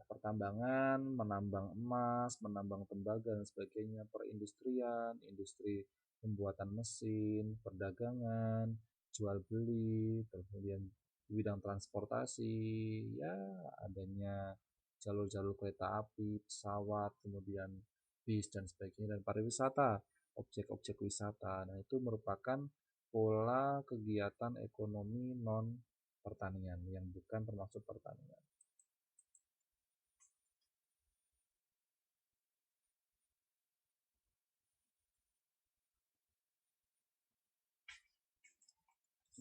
Pertambangan, menambang emas, menambang tembaga, dan sebagainya. Perindustrian, industri pembuatan mesin, perdagangan, jual beli, kemudian di bidang transportasi, ya adanya jalur-jalur kereta api, pesawat, kemudian bis, dan sebagainya. Dan pariwisata, objek-objek wisata. Nah, itu merupakan pola kegiatan ekonomi non pertanian yang bukan termasuk pertanian.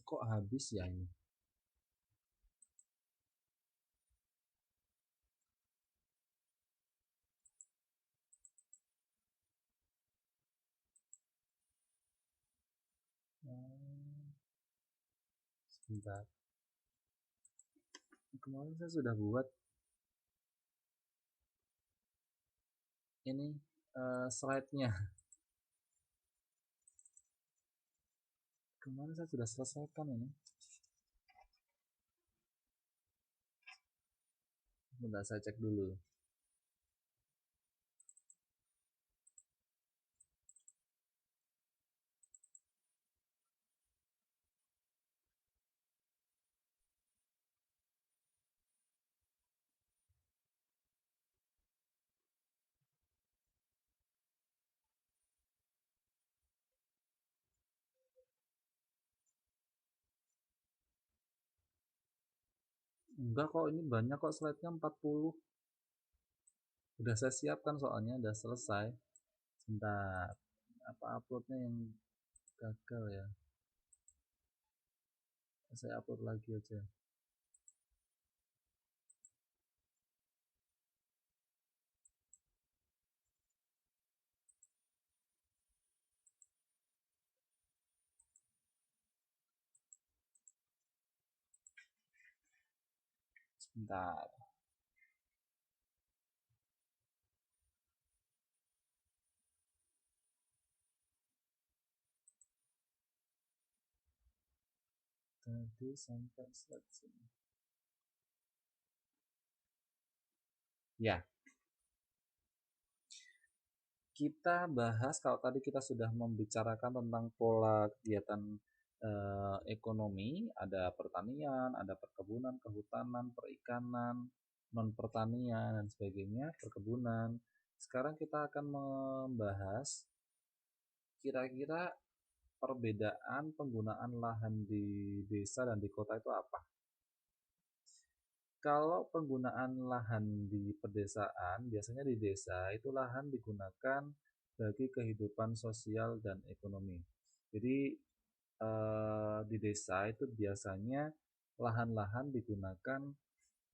Kok habis ya ini? Sebentar. Kemarin saya sudah buat ini slide-nya. Kemarin saya sudah selesaikan ini. Bentar, saya cek dulu. Enggak kok, ini banyak kok slide-nya 40. Udah saya siapkan soalnya, udah selesai. Sebentar, apa uploadnya yang gagal ya? Saya upload lagi aja. Sebentar. Tadi sampai slide sini. Ya, kita bahas, kalau tadi kita sudah membicarakan tentang pola kegiatan ekonomi, ada pertanian, ada perkebunan, kehutanan, perikanan, non pertanian, dan sebagainya, perkebunan. Sekarang kita akan membahas kira-kira perbedaan penggunaan lahan di desa dan di kota itu apa. Kalau penggunaan lahan di pedesaan, biasanya di desa itu lahan digunakan bagi kehidupan sosial dan ekonomi. Jadi di desa itu biasanya lahan-lahan digunakan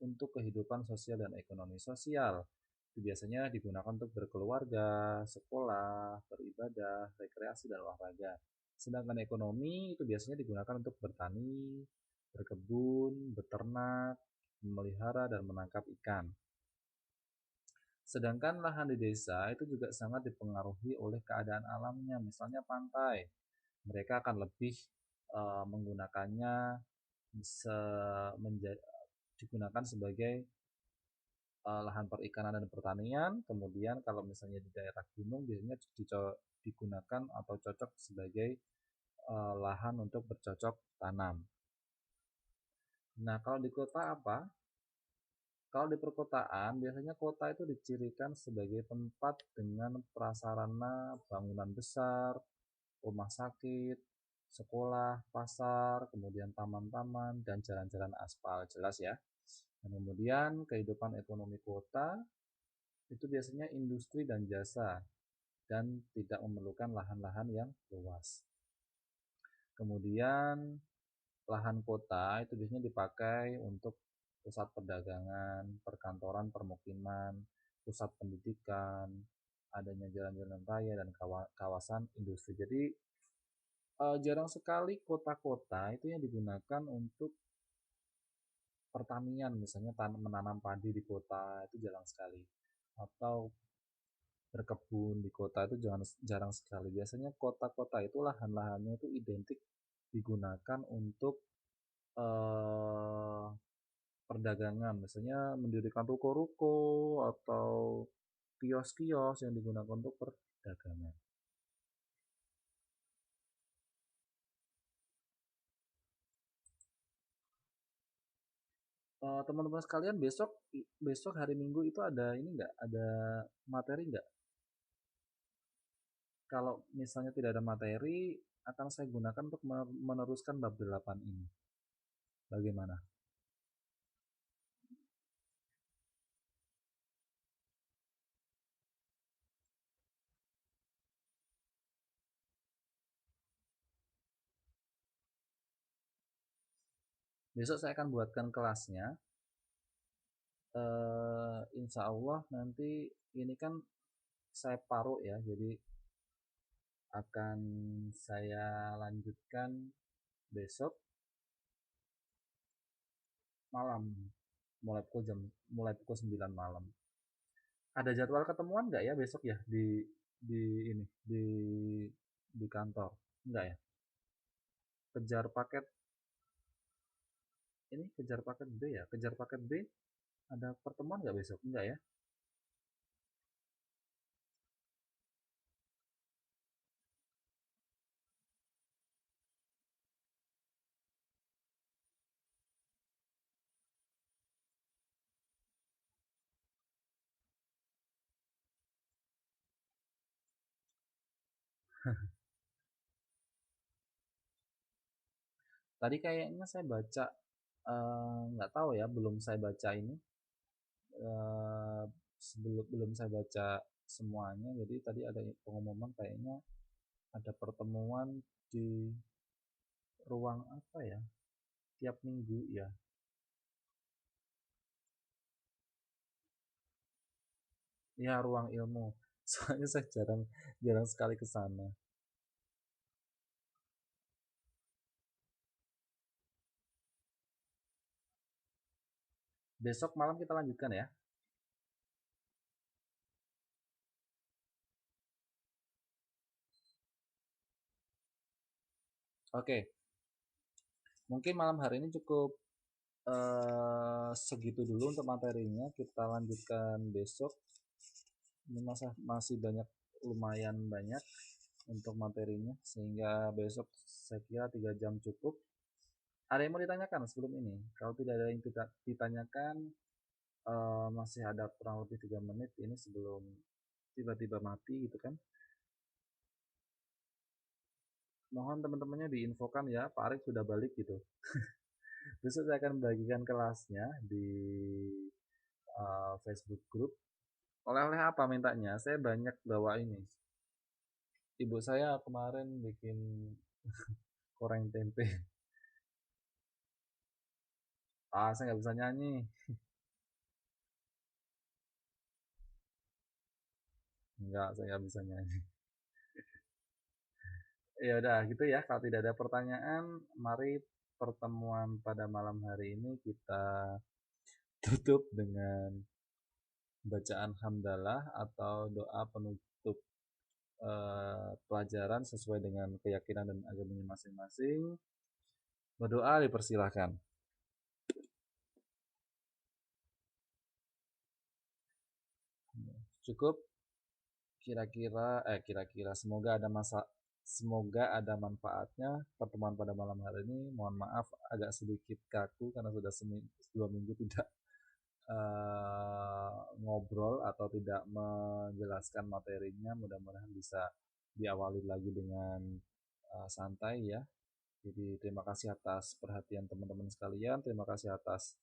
untuk kehidupan sosial dan ekonomi. Sosial itu biasanya digunakan untuk berkeluarga, sekolah, beribadah, rekreasi, dan olahraga. Sedangkan ekonomi itu biasanya digunakan untuk bertani, berkebun, beternak, memelihara, dan menangkap ikan. Sedangkan lahan di desa itu juga sangat dipengaruhi oleh keadaan alamnya, misalnya pantai. Mereka akan lebih menggunakannya digunakan sebagai lahan perikanan dan pertanian. Kemudian kalau misalnya di daerah gunung biasanya digunakan atau cocok sebagai lahan untuk bercocok tanam. Nah, kalau di kota apa? Kalau di perkotaan, biasanya kota itu dicirikan sebagai tempat dengan prasarana bangunan besar, rumah sakit, sekolah, pasar, kemudian taman-taman, dan jalan-jalan aspal. Jelas ya. Dan kemudian kehidupan ekonomi kota itu biasanya industri dan jasa dan tidak memerlukan lahan-lahan yang luas. Kemudian lahan kota itu biasanya dipakai untuk pusat perdagangan, perkantoran, permukiman, pusat pendidikan, adanya jalan-jalan raya dan kawasan industri. Jadi jarang sekali kota-kota itu yang digunakan untuk pertanian, misalnya menanam padi di kota itu jarang sekali. Atau berkebun di kota itu jarang sekali. Biasanya kota-kota itu lahan-lahannya itu identik digunakan untuk eh, perdagangan, misalnya mendirikan ruko-ruko atau kios-kios yang digunakan untuk perdagangan. Teman-teman sekalian, besok besok hari Minggu itu ada ini nggak? Ada materi nggak? Kalau misalnya tidak ada materi, akan saya gunakan untuk meneruskan bab 8 ini. Bagaimana? Besok saya akan buatkan kelasnya. Insya Allah nanti ini kan saya paruh ya, jadi akan saya lanjutkan besok malam, mulai pukul 9 malam. Ada jadwal ketemuan nggak ya besok ya di ini di kantor? Enggak ya? Kejar paket ini kejar paket B ya? Kejar paket B ada pertemuan nggak besok? Enggak ya? Tadi kayaknya saya baca nggak tahu ya, belum saya baca ini eh, sebelum belum saya baca semuanya. Jadi tadi ada pengumuman kayaknya ada pertemuan di ruang apa ya? Tiap minggu ya. Ya, ruang ilmu. Soalnya saya jarang jarang sekali ke sana. Besok malam kita lanjutkan ya. Oke, mungkin malam hari ini cukup segitu dulu untuk materinya. Kita lanjutkan besok. Ini masih banyak, lumayan banyak untuk materinya, sehingga besok saya kira 3 jam cukup. Ada yang mau ditanyakan sebelum ini? Kalau tidak ada yang ditanyakan, masih ada kurang lebih 3 menit ini sebelum tiba-tiba mati gitu kan. Mohon teman-temannya diinfokan ya, Pak Arif sudah balik gitu. Besok saya akan membagikan kelasnya di Facebook group. Oleh-oleh apa mintanya? Saya banyak bawa ini. Ibu saya kemarin bikin goreng tempe. Saya nggak bisa nyanyi. Enggak, saya nggak bisa nyanyi. Ya udah gitu ya. Kalau tidak ada pertanyaan, mari pertemuan pada malam hari ini kita tutup dengan bacaan hamdalah atau doa penutup pelajaran sesuai dengan keyakinan dan agamanya masing-masing. Berdoa dipersilahkan. Cukup. Kira-kira semoga ada manfaatnya pertemuan pada malam hari ini. Mohon maaf agak sedikit kaku karena sudah 2 minggu tidak ngobrol atau tidak menjelaskan materinya. Mudah-mudahan bisa diawali lagi dengan santai ya. Jadi terima kasih atas perhatian teman-teman sekalian. Terima kasih atas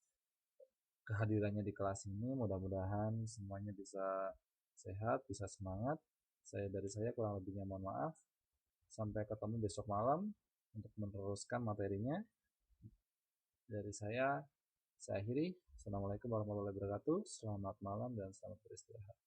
kehadirannya di kelas ini. Mudah-mudahan semuanya bisa sehat, bisa semangat. Dari saya kurang lebihnya mohon maaf. Sampai ketemu besok malam untuk meneruskan materinya. Dari saya akhiri. Assalamualaikum warahmatullahi wabarakatuh. Selamat malam dan selamat beristirahat.